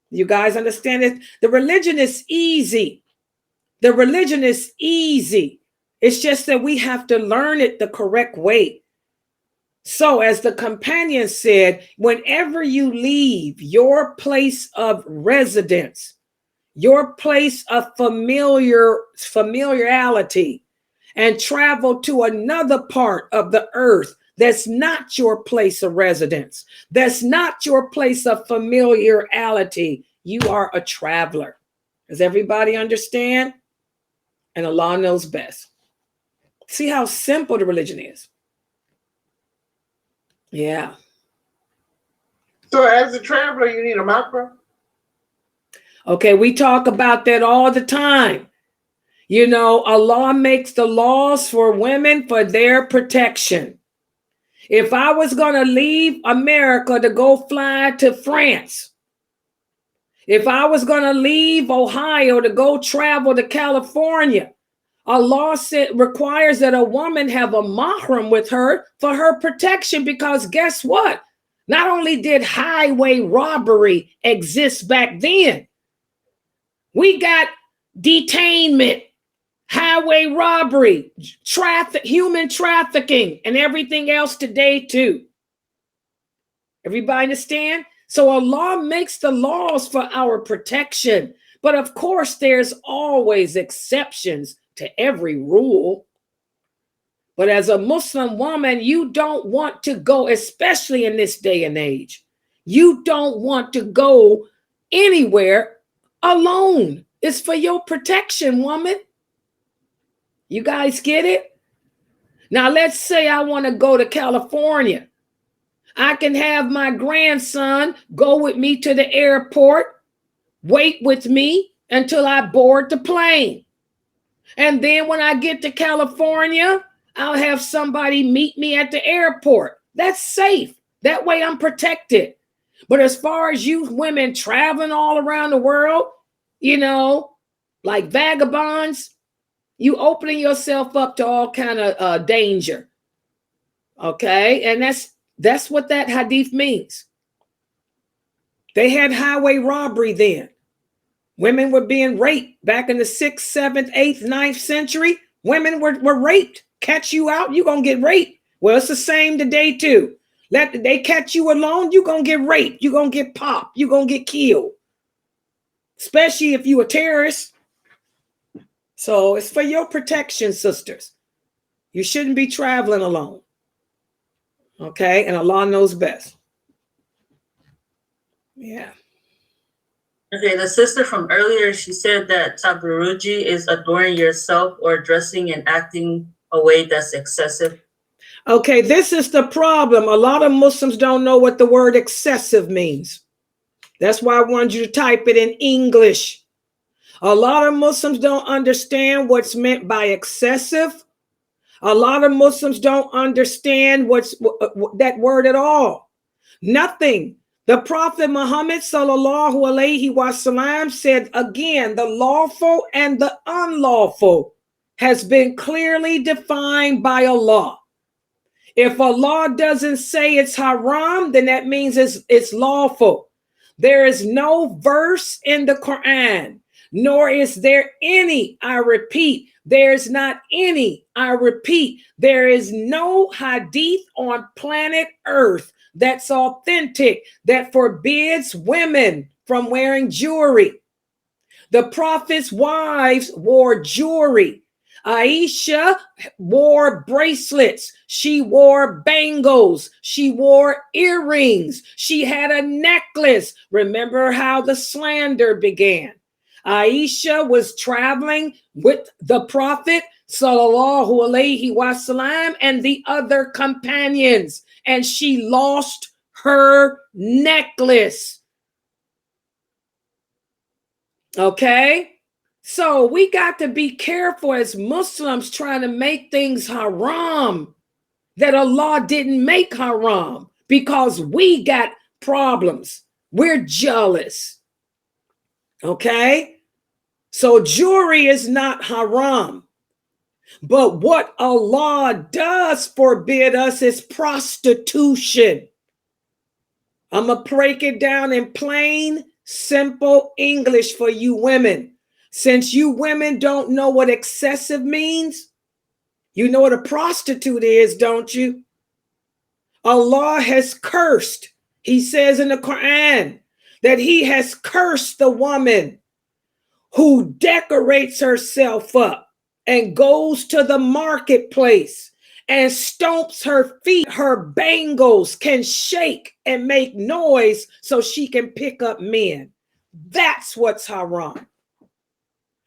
You guys understand it? The religion is easy. The religion is easy. It's just that we have to learn it the correct way. So as the companion said, whenever you leave your place of residence, your place of familiarity, and travel to another part of the earth that's not your place of residence, that's not your place of familiarity, you are a traveler. Does everybody understand? And Allah knows best. See how simple the religion is. Yeah. So as a traveler, you need a mahram? Okay, we talk about that all the time. You know, Allah makes the laws for women for their protection. If I was going to leave America to go fly to France, if I was going to leave Ohio to go travel to California, Allah requires that a woman have a mahram with her for her protection, because guess what? Not only did highway robbery exist back then, we got detainment, highway robbery, human trafficking, and everything else today too. Everybody understand? So Allah makes the laws for our protection. But of course, there's always exceptions to every rule. But as a Muslim woman, you don't want to go, especially in this day and age, you don't want to go anywhere alone. It's for your protection, woman. You guys get it? Now, let's say I want to go to California. I can have my grandson go with me to the airport, wait with me until I board the plane. And then when I get to California, I'll have somebody meet me at the airport. That's safe. That way I'm protected. But as far as you women traveling all around the world, you know, like vagabonds, you opening yourself up to all kind of danger. Okay? And that's what that hadith means. They had highway robbery then. Women were being raped back in the 6th, 7th, 8th, 9th century. Women were raped. Catch you out, you're going to get raped. Well, it's the same today too. Let they catch you alone, you're going to get raped. You're going to get popped. You're going to get killed. Especially if you're a terrorist. So it's for your protection, sisters. You shouldn't be traveling alone. Okay? And Allah knows best. Yeah. Okay, the sister from earlier, she said that tabaruji is adorning yourself or dressing and acting a way that's excessive. Okay, this is the problem. A lot of Muslims don't know what the word excessive means. That's why I wanted you to type it in English. A lot of Muslims don't understand what's meant by excessive. A lot of Muslims don't understand what's that word at all. Nothing. The Prophet Muhammad sallallahu alaihi wasallam said again, the lawful and the unlawful has been clearly defined by Allah. If Allah doesn't say it's haram, then that means it's lawful. There is no verse in the Quran, nor is there any, I repeat, there's not any, I repeat, there is no hadith on planet Earth that's authentic that forbids women from wearing jewelry. The Prophet's wives wore jewelry. Aisha wore bracelets. She wore bangles. She wore earrings. She had a necklace. Remember how the slander began. Aisha was traveling with the Prophet sallallahu alaihi wasallam and the other companions, and she lost her necklace. Okay? So we got to be careful as Muslims trying to make things haram that Allah didn't make haram, because we got problems. We're jealous. Okay? So jewelry is not haram. But what Allah does forbid us is prostitution. I'm going to break it down in plain, simple English for you women. Since you women don't know what excessive means, you know what a prostitute is, don't you? Allah has cursed. He says in the Quran that he has cursed the woman who decorates herself up and goes to the marketplace and stomps her feet. Her bangles can shake and make noise so she can pick up men. That's what's haram.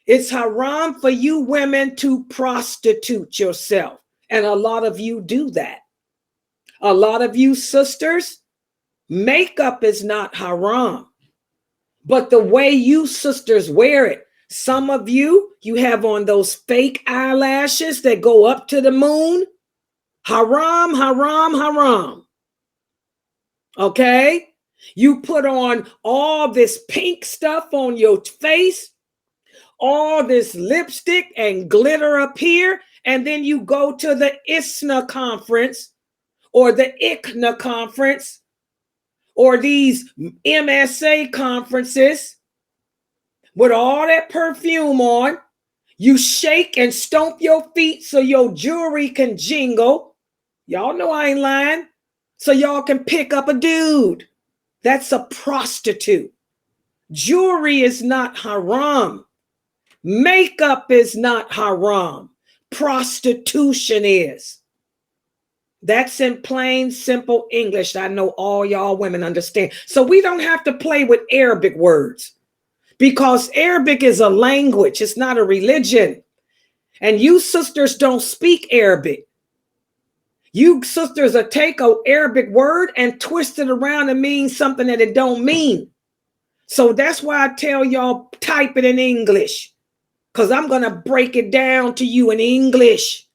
It's haram for you women to prostitute yourself. And a lot of you do that. A lot of you sisters, makeup is not haram. But the way you sisters wear it, some of you have on those fake eyelashes that go up to the moon. Haram, haram, haram. Okay? You put on all this pink stuff on your face, all this lipstick and glitter up here, and then you go to the ISNA conference or the ICNA conference or these MSA conferences with all that perfume on. You shake and stomp your feet so your jewelry can jingle. Y'all know I ain't lying. So y'all can pick up a dude. That's a prostitute. Jewelry is not haram. Makeup is not haram. Prostitution is. That's in plain, simple English. I know all y'all women understand. So we don't have to play with Arabic words, because Arabic is a language. It's not a religion. And you sisters don't speak Arabic. You sisters will take an Arabic word and twist it around and mean something that it don't mean. So that's why I tell y'all, type it in English, because I'm going to break it down to you in English.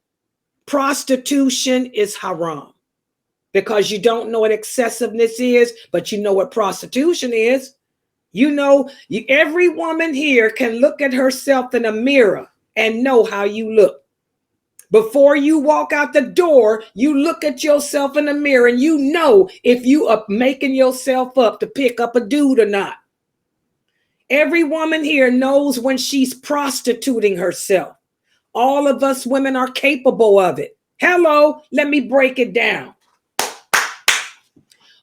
Prostitution is haram, because you don't know what excessiveness is, but you know what prostitution is. You know, every woman here can look at herself in a mirror and know how you look. Before you walk out the door, you look at yourself in the mirror and you know if you are making yourself up to pick up a dude or not. Every woman here knows when she's prostituting herself. All of us women are capable of it. Hello, let me break it down.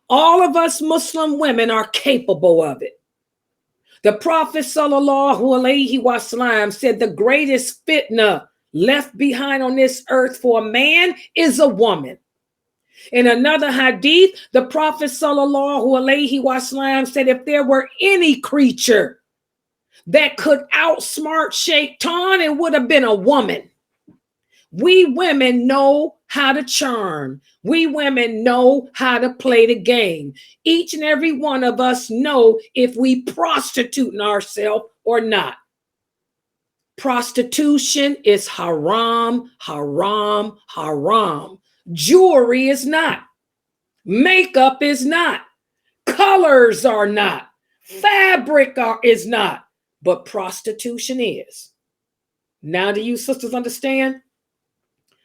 All of us Muslim women are capable of it. The Prophet sallallahu alaihi wasallam said the greatest fitna left behind on this earth for a man is a woman. In another hadith, the Prophet sallallahu alaihi wasallam said if there were any creature that could outsmart Shaitan, it would have been a woman. We women know how to charm. We women know how to play the game. Each and every one of us know if we prostituting ourselves or not. Prostitution is haram, haram, haram. Jewelry is not. Makeup is not. Colors are not. Fabric is not. But prostitution is. Now do you sisters understand?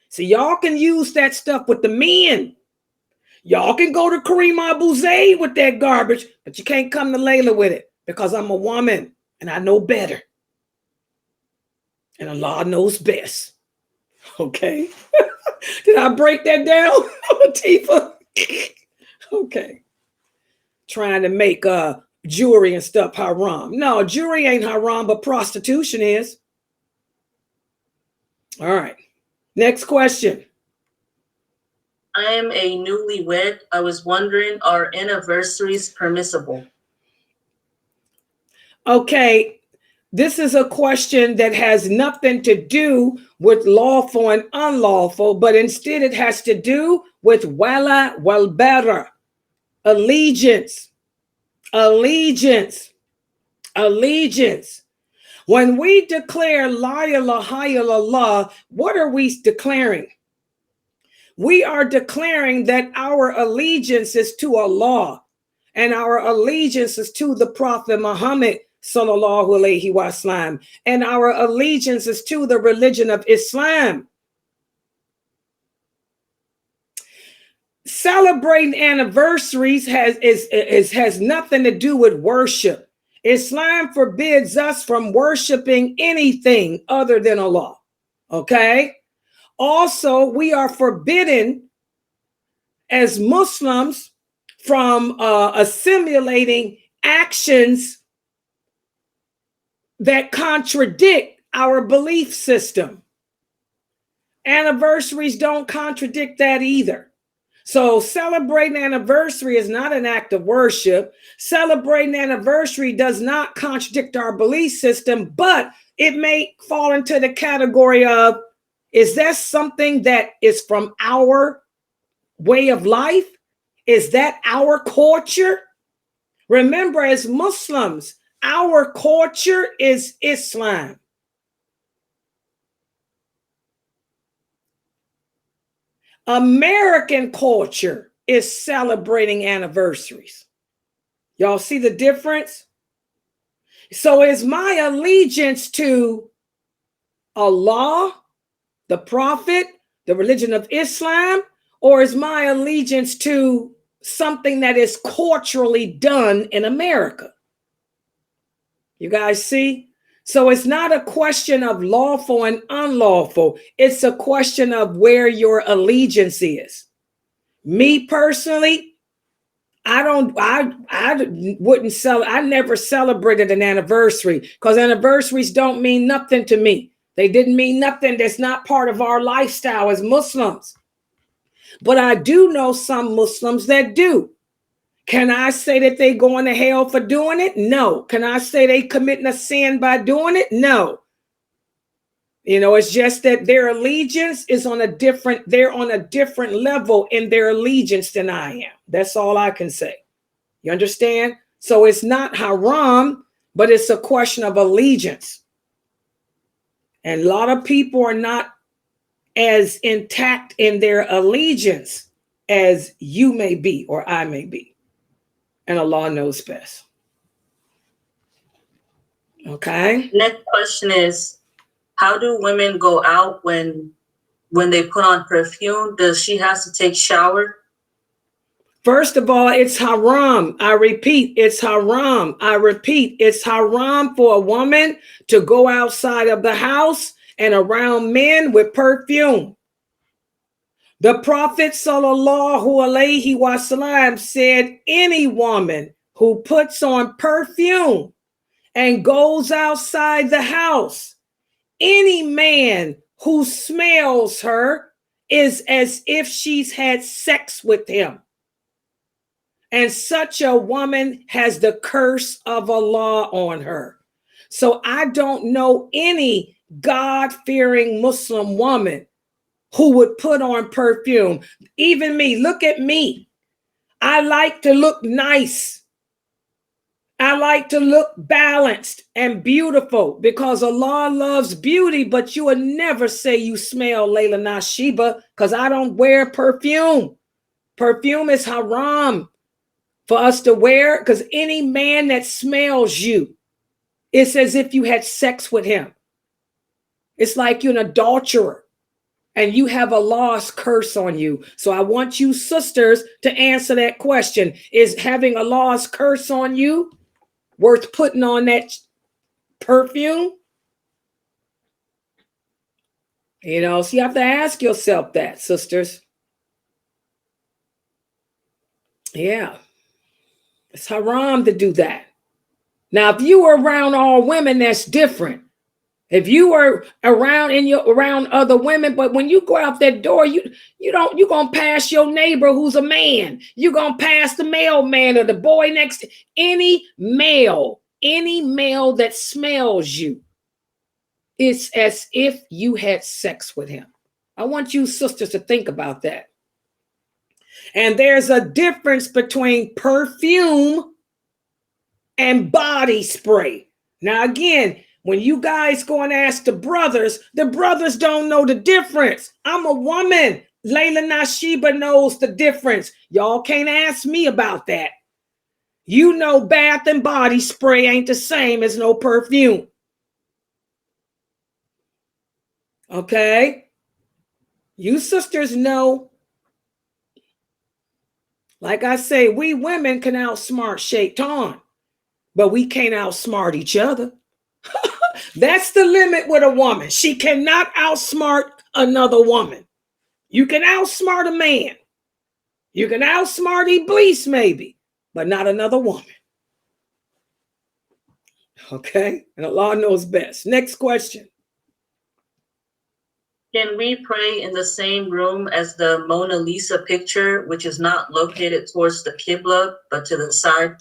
See, y'all can use that stuff with the men. Y'all can go to Kareem Abu-Zayd with that garbage, but you can't come to Laila with it, because I'm a woman and I know better. And Allah knows best. Okay. Did I break that down, Latifah? Okay. Trying to make jewelry and stuff haram. No, jewelry ain't haram, but prostitution is. All right. Next question. I am a newlywed. I was wondering, are anniversaries permissible? Okay. This is a question that has nothing to do with lawful and unlawful, but instead it has to do with wala wal bara, allegiance, allegiance, allegiance. When we declare La ilaha illallah, what are we declaring? We are declaring that our allegiance is to Allah and our allegiance is to the Prophet Muhammad sallallahu alaihi wasallam, and our allegiance is to the religion of Islam. Celebrating anniversaries has nothing to do with worship. Islam forbids us from worshiping anything other than Allah. Okay? Also, we are forbidden as Muslims from assimilating actions that contradict our belief system. Anniversaries don't contradict that either. So celebrating anniversary is not an act of worship. Celebrating anniversary does not contradict our belief system, but it may fall into the category of, is that something that is from our way of life? Is that our culture? Remember, as Muslims, our culture is Islam. American culture is celebrating anniversaries. Y'all see the difference? So is my allegiance to Allah, the Prophet, the religion of Islam, or is my allegiance to something that is culturally done in America? You guys see? So it's not a question of lawful and unlawful. It's a question of where your allegiance is. Me personally, I never celebrated an anniversary because anniversaries don't mean nothing to me. They didn't mean nothing. That's not part of our lifestyle as Muslims. But I do know some Muslims that do. Can I say that they going to hell for doing it? No. Can I say they committing a sin by doing it? No. You know, it's just that their allegiance is on a different, they're on a different level in their allegiance than I am. That's all I can say. You understand? So it's not haram, but it's a question of allegiance. And a lot of people are not as intact in their allegiance as you may be or I may be. And Allah knows best. Okay. Next question is, how do women go out when they put on perfume? Does she have to take shower? First of all, it's haram. I repeat, it's haram. I repeat, it's haram for a woman to go outside of the house and around men with perfume. The Prophet sallallahu alaihi wasallam said, any woman who puts on perfume and goes outside the house, any man who smells her is as if she's had sex with him. And such a woman has the curse of Allah on her. So I don't know any God-fearing Muslim woman who would put on perfume. Even me, look at me. I like to look nice. I like to look balanced and beautiful because Allah loves beauty, but you would never say you smell Laila Nasheeba because I don't wear perfume. Perfume is haram for us to wear because any man that smells you, it's as if you had sex with him. It's like you're an adulterer. And you have Allah's curse on you. So I want you sisters to answer that question. Is having Allah's curse on you worth putting on that perfume? You know, so you have to ask yourself that, sisters. Yeah. It's haram to do that. Now, if you were around all women, that's different. If you were around other women, but when you go out that door, you're gonna pass your neighbor who's a man. You're gonna pass the mailman or the boy next to any male that smells you. It's as if you had sex with him. I want you sisters to think about that. And there's a difference between perfume and body spray. Now, again, When you guys go and ask the brothers don't know the difference. I'm a woman. Laila Nasheeba knows the difference. Y'all can't ask me about that. You know bath and body spray ain't the same as no perfume. Okay? You sisters know. Like I say, we women can outsmart Shaitan, but we can't outsmart each other. That's the limit with a woman. She cannot outsmart another woman. You can outsmart a man. You can outsmart Iblis maybe, but not another woman. Okay? And Allah knows best. Next question. Can we pray in the same room as the Mona Lisa picture, which is not located towards the Qibla, but to the side?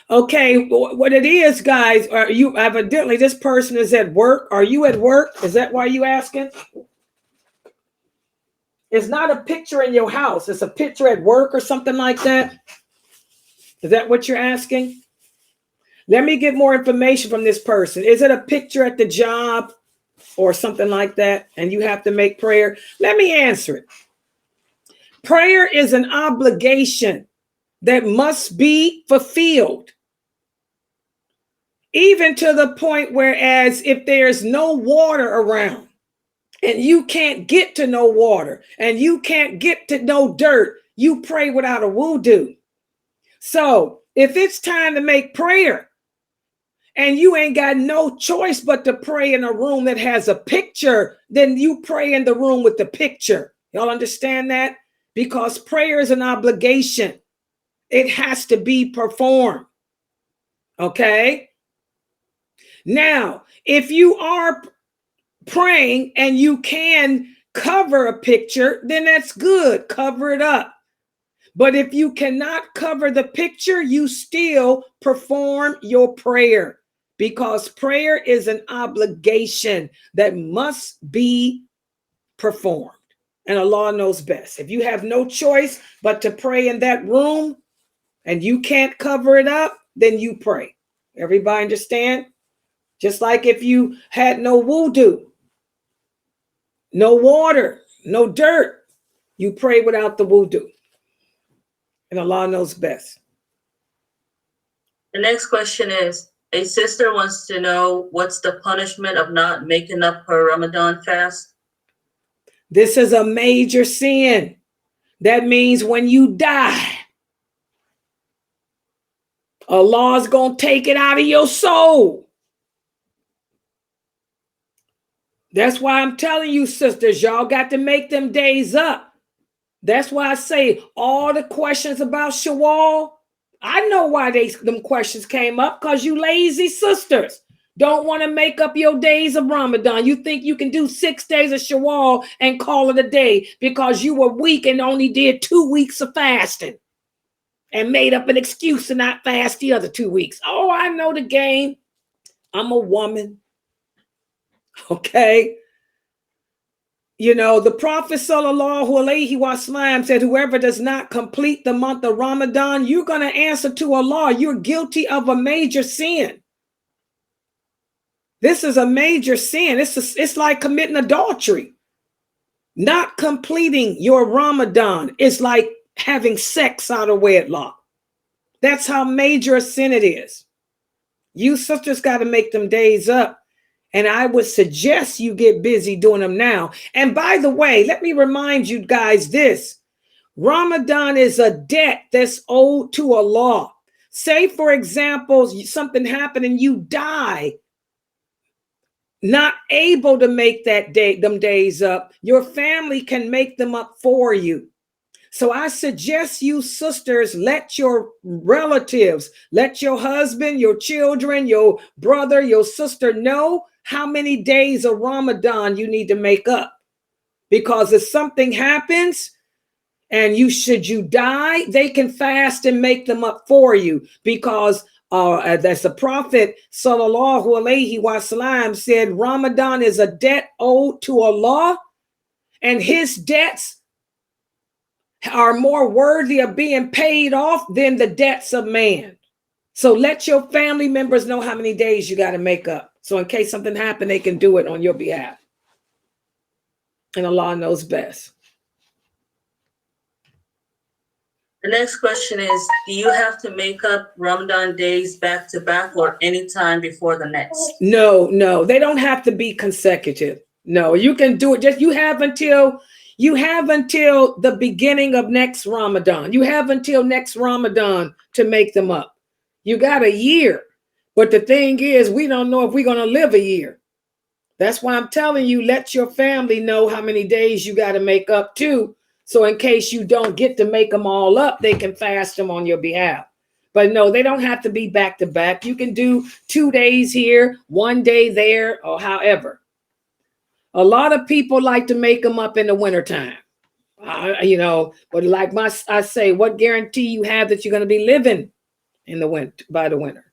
Okay, what it is, guys, are you evidently this person is at work? Are you at work? Is that why you asking? It's not a picture in your house. It's a picture at work or something like that. Is that what you're asking? Let me get more information from this person. Is it a picture at the job or something like that? And you have to make prayer? Let me answer it. Prayer is an obligation that must be fulfilled. Even to the point whereas if there's no water around and you can't get to no water and you can't get to no dirt, you pray without a wudu. So if it's time to make prayer and you ain't got no choice but to pray in a room that has a picture, then you pray in the room with the picture. Y'all understand that? Because prayer is an obligation. It has to be performed. Okay? Now, if you are praying and you can cover a picture, then that's good. Cover it up. But if you cannot cover the picture, you still perform your prayer, because prayer is an obligation that must be performed. And Allah knows best. If you have no choice but to pray in that room and you can't cover it up, then you pray. Everybody understand? Just like if you had no wudu, no water, no dirt, you pray without the wudu. And Allah knows best. The next question is, a sister wants to know what's the punishment of not making up her Ramadan fast? This is a major sin. That means when you die, Allah's going to take it out of your soul. That's why I'm telling you, sisters, y'all got to make them days up. That's why I say all the questions about shawwal, I know why them questions came up, because you lazy sisters don't want to make up your days of Ramadan. You think you can do 6 days of shawwal and call it a day because you were weak and only did 2 weeks of fasting and made up an excuse to not fast the other 2 weeks. Oh, I know the game. I'm a woman. Okay. You know, the Prophet sallallahu alaihi wasallam said, whoever does not complete the month of Ramadan, you're going to answer to Allah. You're guilty of a major sin. This is a major sin. It's like committing adultery. Not completing your Ramadan is like having sex out of wedlock. That's how major a sin it is. You sisters got to make them days up. And I would suggest you get busy doing them now. And by the way, let me remind you guys this. Ramadan is a debt that's owed to Allah. Say, for example, something happened and you die, not able to make them days up. Your family can make them up for you. So I suggest you sisters, let your relatives, let your husband, your children, your brother, your sister know how many days of Ramadan you need to make up. Because if something happens and you die, they can fast and make them up for you. Because that's the Prophet sallallahu alaihi wasallam said, Ramadan is a debt owed to Allah, and his debts are more worthy of being paid off than the debts of man. So let your family members know how many days you got to make up. So in case something happened, they can do it on your behalf. And Allah knows best. The next question is, do you have to make up Ramadan days back to back or any time before the next? No, they don't have to be consecutive. No, you can do it. Just you have until the beginning of next Ramadan. You have until next Ramadan to make them up. You got a year. But the thing is, we don't know if we're going to live a year. That's why I'm telling you, let your family know how many days you got to make up too. So in case you don't get to make them all up, they can fast them on your behalf. But no, they don't have to be back to back. You can do 2 days here, 1 day there, or however. A lot of people like to make them up in the wintertime. But like I say, what guarantee you have that you're going to be living in the winter, by the winter?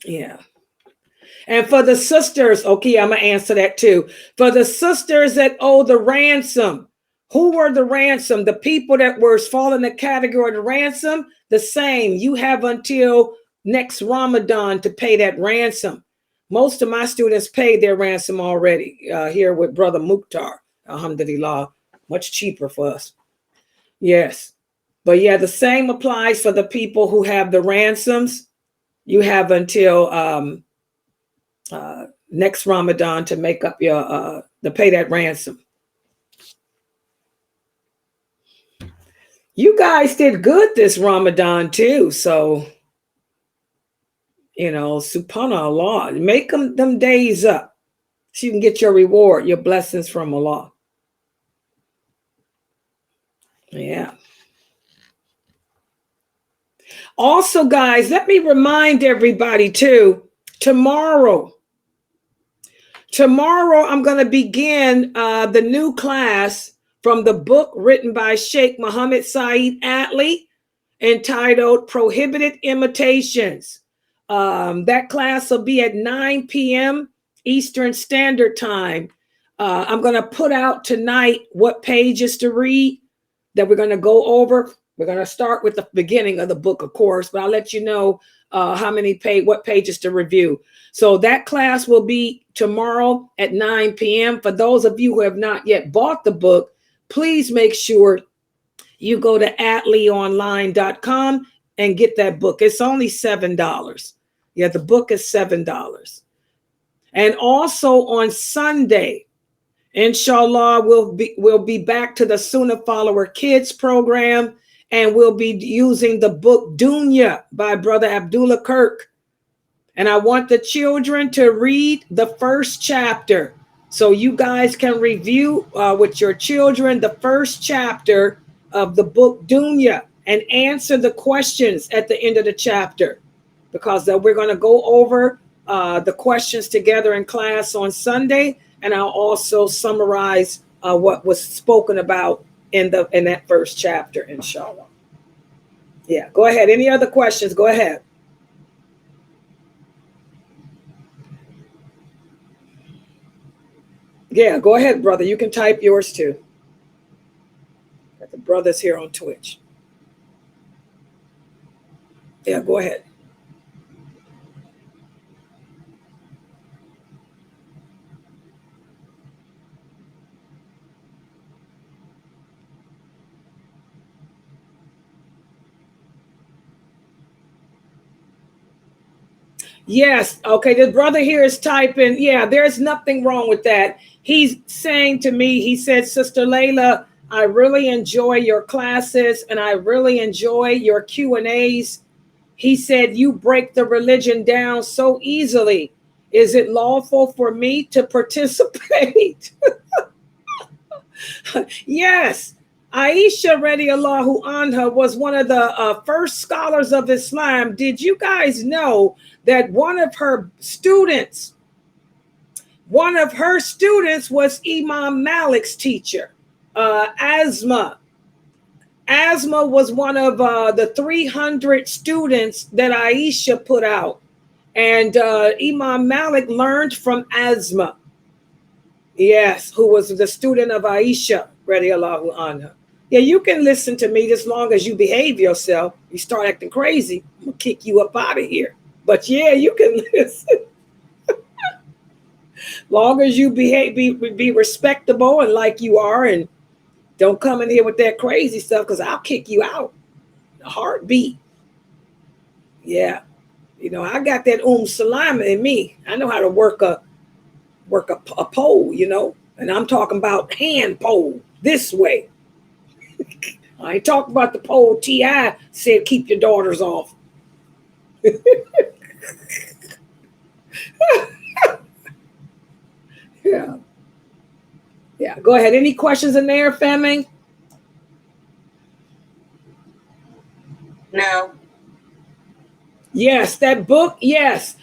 Yeah. And for the sisters, okay, I'm going to answer that too. For the sisters that owe the ransom, who were the ransom? The people that were falling in the category of the ransom, the same. You have until next Ramadan to pay that ransom. Most of my students paid their ransom already here with Brother Mukhtar. Alhamdulillah, much cheaper for us. Yes. But yeah, the same applies for the people who have the ransoms. You have until next Ramadan to make up your to pay that ransom. You guys did good this Ramadan too, so subhanallah, make them days up so you can get your reward, your blessings from Allah. Yeah. Also, guys, let me remind everybody too, tomorrow I'm going to begin the new class from the book written by Sheikh Muhammad Saeed Atli entitled Prohibited Imitations. That class will be at 9 p.m. Eastern Standard Time. I'm going to put out tonight what pages to read that we're going to go over. We're going to start with the beginning of the book, of course, but I'll let you know what pages to review. So that class will be tomorrow at 9 p.m. For those of you who have not yet bought the book, please make sure you go to atlionline.com and get that book. It's only $7. Yeah, the book is $7. And also on Sunday, inshallah, we'll be back to the Sunnah Follower Kids program, and we'll be using the book Dunya by Brother Abdullah Kirk. And I want the children to read the first chapter so you guys can review with your children the first chapter of the book Dunya and answer the questions at the end of the chapter, because we're going to go over the questions together in class on Sunday, and I'll also summarize what was spoken about in that first chapter, inshallah. Yeah, go ahead. Any other questions? Go ahead. Yeah, go ahead, brother. You can type yours too. Got the brothers here on Twitch. Yeah, go ahead. Yes. Okay. The brother here is typing. Yeah, there's nothing wrong with that. He's saying to me, he said, Sister Laila, I really enjoy your classes and I really enjoy your Q&As. He said, you break the religion down so easily. Is it lawful for me to participate? Yes. Aisha radiallahu anha was one of the first scholars of Islam. Did you guys know that one of her students was Imam Malik's teacher, Asma. Asma was one of the 300 students that Aisha put out. And Imam Malik learned from Asma. Yes, who was the student of Aisha, radiallahu anha. Yeah, you can listen to me as long as you behave yourself. You start acting crazy, I'm going to kick you up out of here. But yeah, you can listen. Long as you be respectable and like you are, and don't come in here with that crazy stuff, because I'll kick you out. A heartbeat. Yeah. You know, I got that salama in me. I know how to work a pole, you know, and I'm talking about hand pole this way. I ain't talking about the pole T.I. said keep your daughters off. Yeah. Yeah. Go ahead. Any questions in there, Femi? No. Yes, that book. Yes.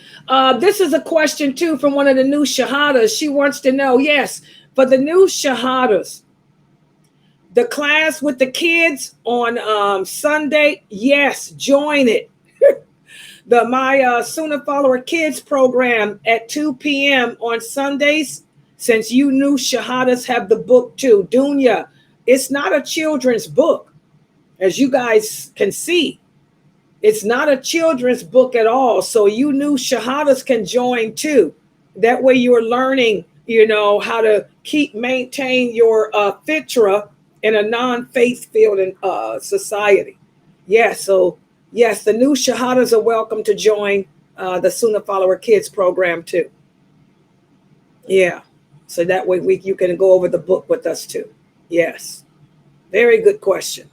This is a question too from one of the new shahadas. She wants to know, yes, for the new shahadas, the class with the kids on Sunday, yes, join it. My Sunnah Follower Kids program at 2 p.m. on Sundays, since you new shahadas have the book too. Dunya, it's not a children's book, as you guys can see. It's not a children's book at all. So you new shahadas can join too. That way you're learning, you know, how to maintain your fitra in a non-faith filled society. Yeah, so yes, the new shahadas are welcome to join the Sunnah Follower Kids program too. Yeah, so that way you can go over the book with us too. Yes, very good question.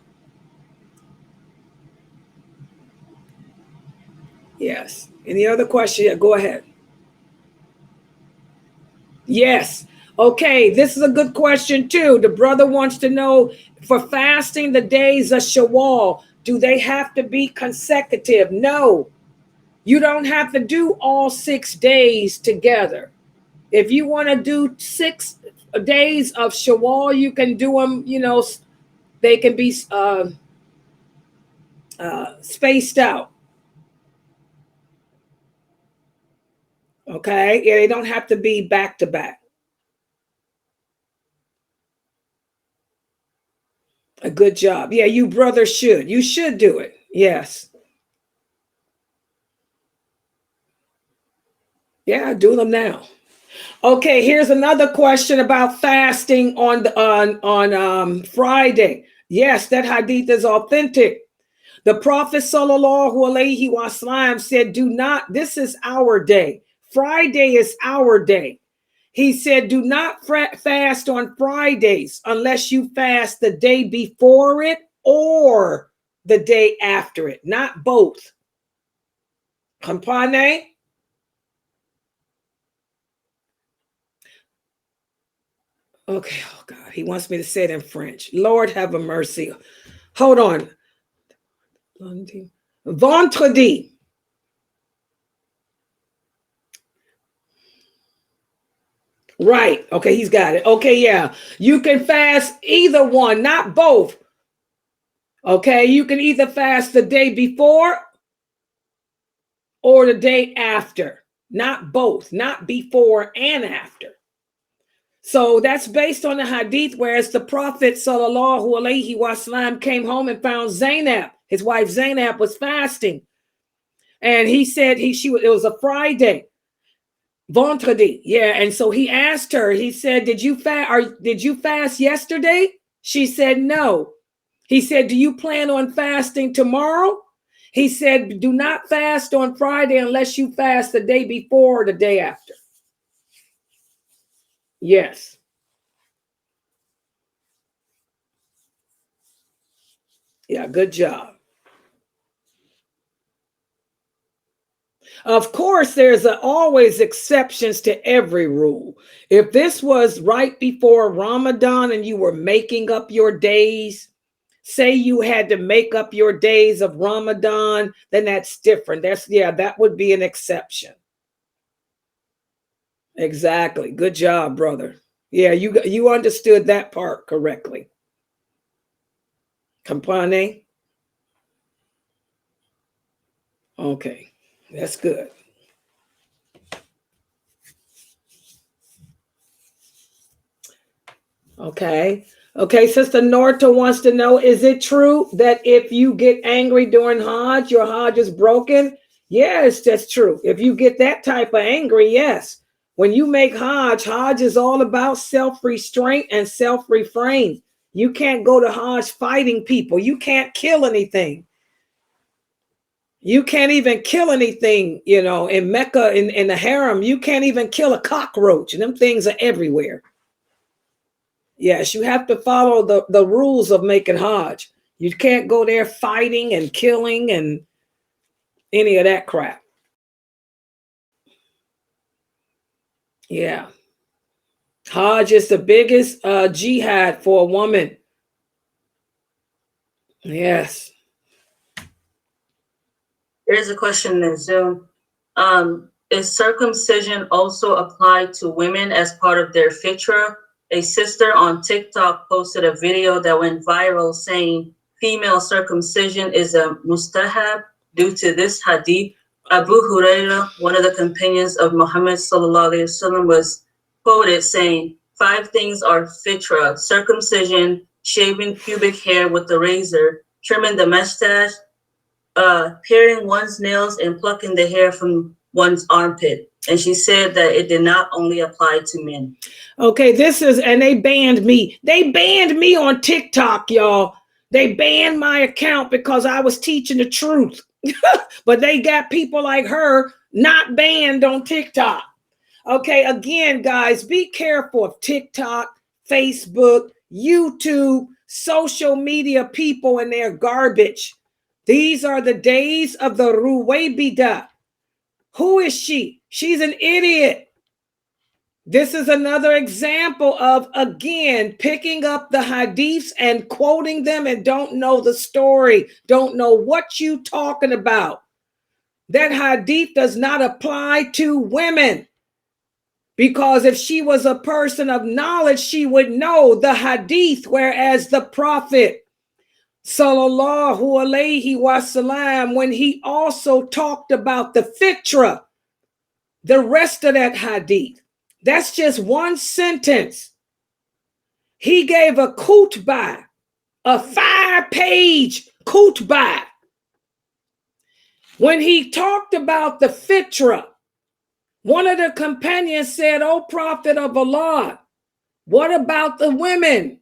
Yes. Any other question? Yeah, go ahead. Yes. Okay, this is a good question too. The brother wants to know, for fasting the days of shawwal, do they have to be consecutive? No. You don't have to do all 6 days together. If you want to do 6 days of shawwal, you can do them, you know, they can be spaced out. Okay, yeah, they don't have to be back to back. A good job. Yeah, you brothers should. You should do it. Yes. Yeah, do them now. Okay, here's another question about fasting on Friday. Yes, that hadith is authentic. The Prophet sallallahu alaihi wasallam said, "Do not. This is our day. Friday is our day." He said, "Do not fast on Fridays unless you fast the day before it or the day after it, not both." Comprende? Okay, oh God, he wants me to say it in French. Lord have a mercy. Hold on. Vendredi. Right. Okay, he's got it. Okay, yeah. You can fast either one, not both. Okay, you can either fast the day before or the day after, not both, not before and after. So that's based on the hadith, whereas the Prophet sallallahu alaihi wasallam came home and found Zainab, his wife Zainab, was fasting, and he said it was a Friday, vendredi, yeah. And so he asked her. He said, "Did you fast yesterday?" She said, "No." He said, "Do you plan on fasting tomorrow?" He said, "Do not fast on Friday unless you fast the day before or the day after." Yes. Yeah, good job. Of course, there's always exceptions to every rule. If this was right before Ramadan and you were making up your days, say you had to make up your days of Ramadan, then that's different. That would be an exception. Exactly. Good job, brother. Yeah, you understood that part correctly. Comprende? Okay, that's good. Okay. Okay, Sister Norta wants to know, is it true that if you get angry during Hajj, your Hajj is broken? Yes, that's true. If you get that type of angry, yes. When you make Hajj is all about self-restraint and self-refrain. You can't go to Hajj fighting people. You can't kill anything. You can't even kill anything, you know, in Mecca, in the harem. You can't even kill a cockroach. And them things are everywhere. Yes, you have to follow the rules of making Hajj. You can't go there fighting and killing and any of that crap. Yeah. Hajj is the biggest jihad for a woman. Yes. Here's a question in Zoom. Is circumcision also applied to women as part of their fitra? A sister on TikTok posted a video that went viral saying female circumcision is a mustahab due to this hadith. Abu Huraira, one of the companions of Muhammad sallallahu alaihi wasallam, was quoted saying, 5 things are fitra: circumcision, shaving pubic hair with the razor, trimming the mustache, paring one's nails, and plucking the hair from one's armpit. And she said that it did not only apply to men. Okay, and they banned me. They banned me on TikTok, y'all. They banned my account because I was teaching the truth. But they got people like her not banned on TikTok. Okay, again, guys, be careful of TikTok, Facebook, YouTube, social media people and their garbage. These are the days of the Ruwaybida. Who is she? She's an idiot. This is another example of, again, picking up the hadiths and quoting them and don't know the story, don't know what you talking about. That hadith does not apply to women. Because if she was a person of knowledge, she would know the hadith, whereas the Prophet sallallahu alaihi wasallam, when he also talked about the fitra, the rest of that hadith, that's just one sentence. He gave a khutbah, a 5-page khutbah. When he talked about the fitra, one of the companions said, "O Prophet of Allah, what about the women?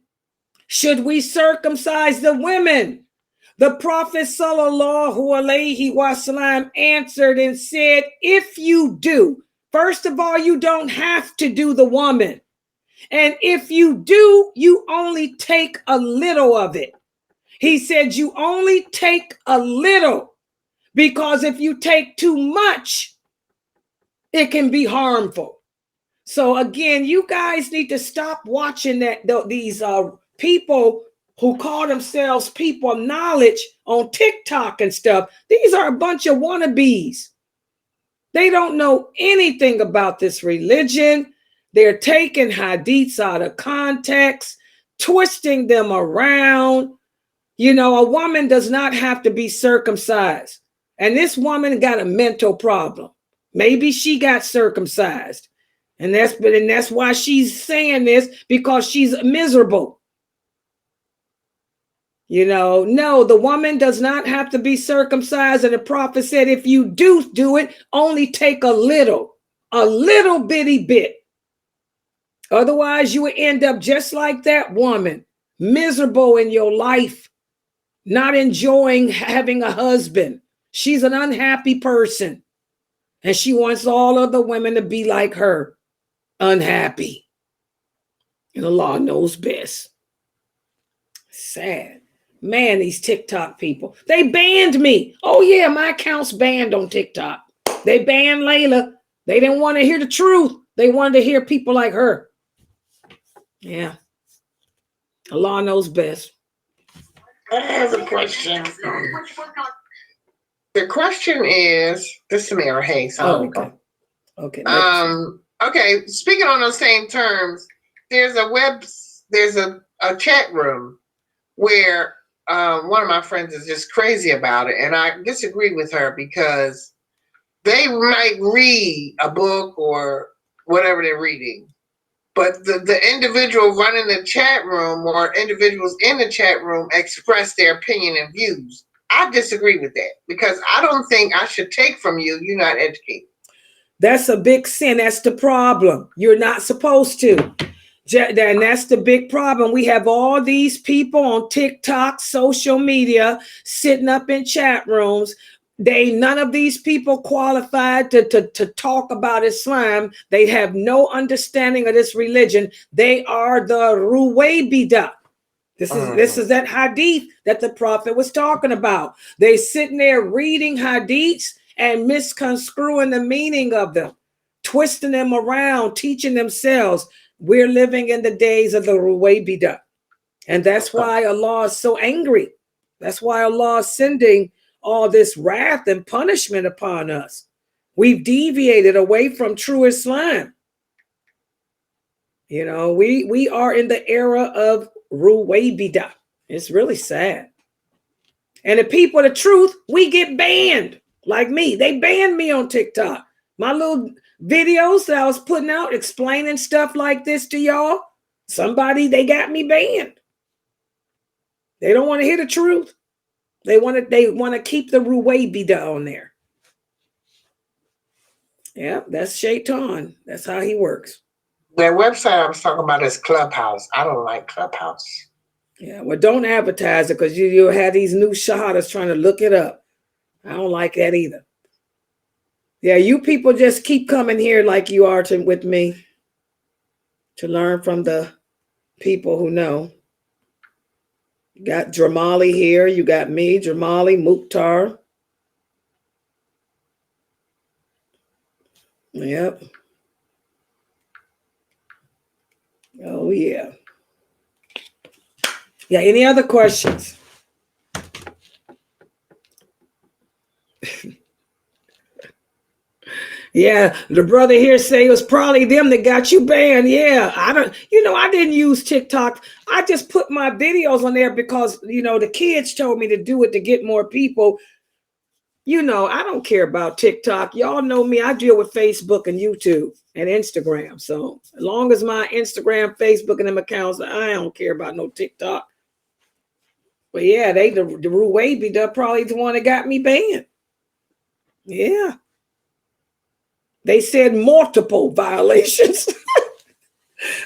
Should we circumcise the women?" The Prophet sallallahu alaihi wasallam answered and said, if you do, first of all, you don't have to do the woman. And if you do, you only take a little of it. He said, you only take a little, because if you take too much, it can be harmful. So again, you guys need to stop watching these people who call themselves people of knowledge on TikTok and stuff. These are a bunch of wannabes. They don't know anything about this religion. They're taking hadiths out of context, twisting them around. You know, a woman does not have to be circumcised. And this woman got a mental problem. Maybe she got circumcised. And that's why she's saying this, because she's miserable. You know, no, the woman does not have to be circumcised. And the Prophet said, if you do it, only take a little bitty bit. Otherwise, you would end up just like that woman, miserable in your life, not enjoying having a husband. She's an unhappy person. And she wants all other women to be like her, unhappy. And Allah knows best. Sad. Man, these TikTok people, they banned me. Oh yeah, my account's banned on TikTok. They banned Laila. They didn't want to hear the truth. They wanted to hear people like her. Yeah. Allah knows best. I have a question. The question is, this is Samira Hayes. Okay. Okay. Okay. Speaking on those same terms, there's a chat room where one of my friends is just crazy about it, and I disagree with her because they might read a book or whatever they're reading, but the individual running the chat room or individuals in the chat room express their opinion and views. I disagree with that because I don't think I should take from you. You're not educated. That's a big sin. That's the problem. You're not supposed to. And that's the big problem. We have all these people on TikTok, social media, sitting up in chat rooms. None of these people qualified to talk about Islam. They have no understanding of this religion. They are the Ruwaybida. This is that hadith that the Prophet was talking about. They sitting there reading hadiths and misconstruing the meaning of them, twisting them around, teaching themselves. We're living in the days of the Ruwaybida. And that's why Allah is so angry. That's why Allah is sending all this wrath and punishment upon us. We've deviated away from true Islam. You know, we are in the era of Ruwaybida. It's really sad. And the people of the truth, we get banned. Like me, they banned me on TikTok. My little videos that I was putting out explaining stuff like this to y'all, they got me banned. They don't want to hear the truth. They want to keep the Ruwaybida on there. Yeah, that's Shaitan. That's how he works. That website I was talking about is Clubhouse. I don't like Clubhouse. Yeah, well, don't advertise it because you'll have these new shahadas trying to look it up. I don't like that either. Yeah, you people just keep coming here like you are with me to learn from the people who know. You got Dramali here. You got me, Dramali, Mukhtar. Yep. Oh, yeah. Yeah, any other questions? Yeah, the brother here say it was probably them that got you banned. Yeah, I didn't use TikTok. I just put my videos on there because, the kids told me to do it to get more people. I don't care about TikTok. Y'all know me. I deal with Facebook and YouTube and Instagram. So as long as my Instagram, Facebook, and them accounts, I don't care about no TikTok. But yeah, the Ruwaybida probably the one that got me banned. Yeah. They said multiple violations.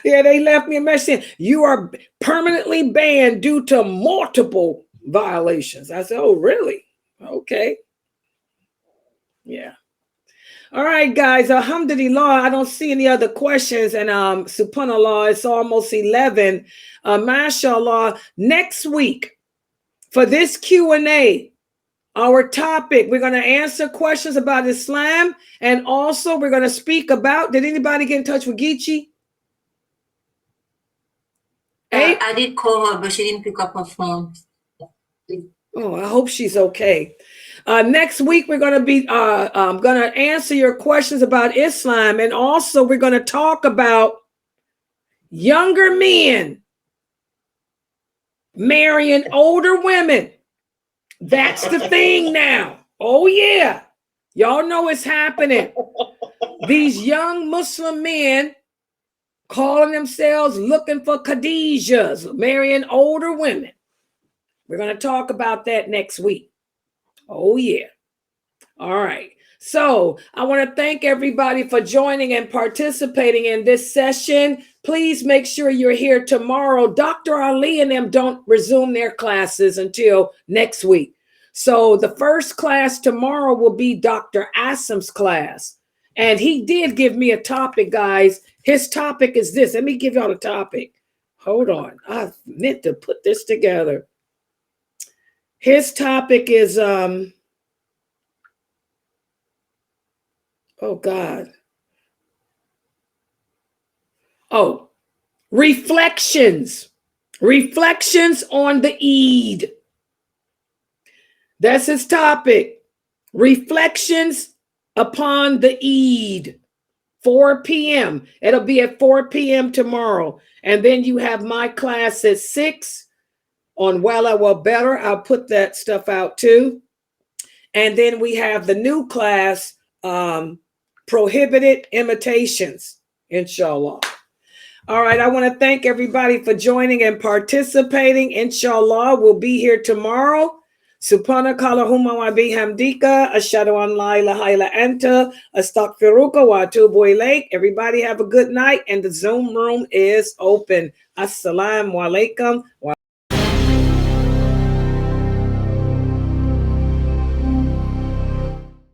Yeah, they left me a message saying, you are permanently banned due to multiple violations. I said, oh, really? Okay. Yeah. All right, guys. Alhamdulillah, I don't see any other questions. And subhanallah, it's almost 11. Mashallah, next week for this Q&A, our topic, we're going to answer questions about Islam, and also we're going to speak about, did anybody get in touch with Geechee? I did call her, but she didn't pick up her phone. Oh, I hope she's okay. Next week, we're going to be going to answer your questions about Islam, and also we're going to talk about younger men marrying older women. That's the thing now. Oh, yeah. Y'all know it's happening. These young Muslim men calling themselves looking for Khadijas, marrying older women. We're going to talk about that next week. Oh, yeah. All right. So I want to thank everybody for joining and participating in this session. Please make sure you're here tomorrow. Dr. Ali and them don't resume their classes until next week. So the first class tomorrow will be Dr. Asim's class. And he did give me a topic, guys. His topic is this. Let me give y'all the topic. Hold on. I meant to put this together. His topic is, oh, God. Oh, reflections. Reflections on the Eid. That's his topic. Reflections upon the Eid. 4 p.m. It'll be at 4 p.m. tomorrow. And then you have my class at 6 on Wella Well Better. I'll put that stuff out too. And then we have the new class, Prohibited Imitations, inshallah. All right, I want to thank everybody for joining and participating. Inshallah, we'll be here tomorrow. Supana kalahuma wa bihamdika, ashadu an la ilaha illa anta, astaghfiruka wa atubu ilaik. Everybody have a good night, and the Zoom room is open. Assalamu alaikum.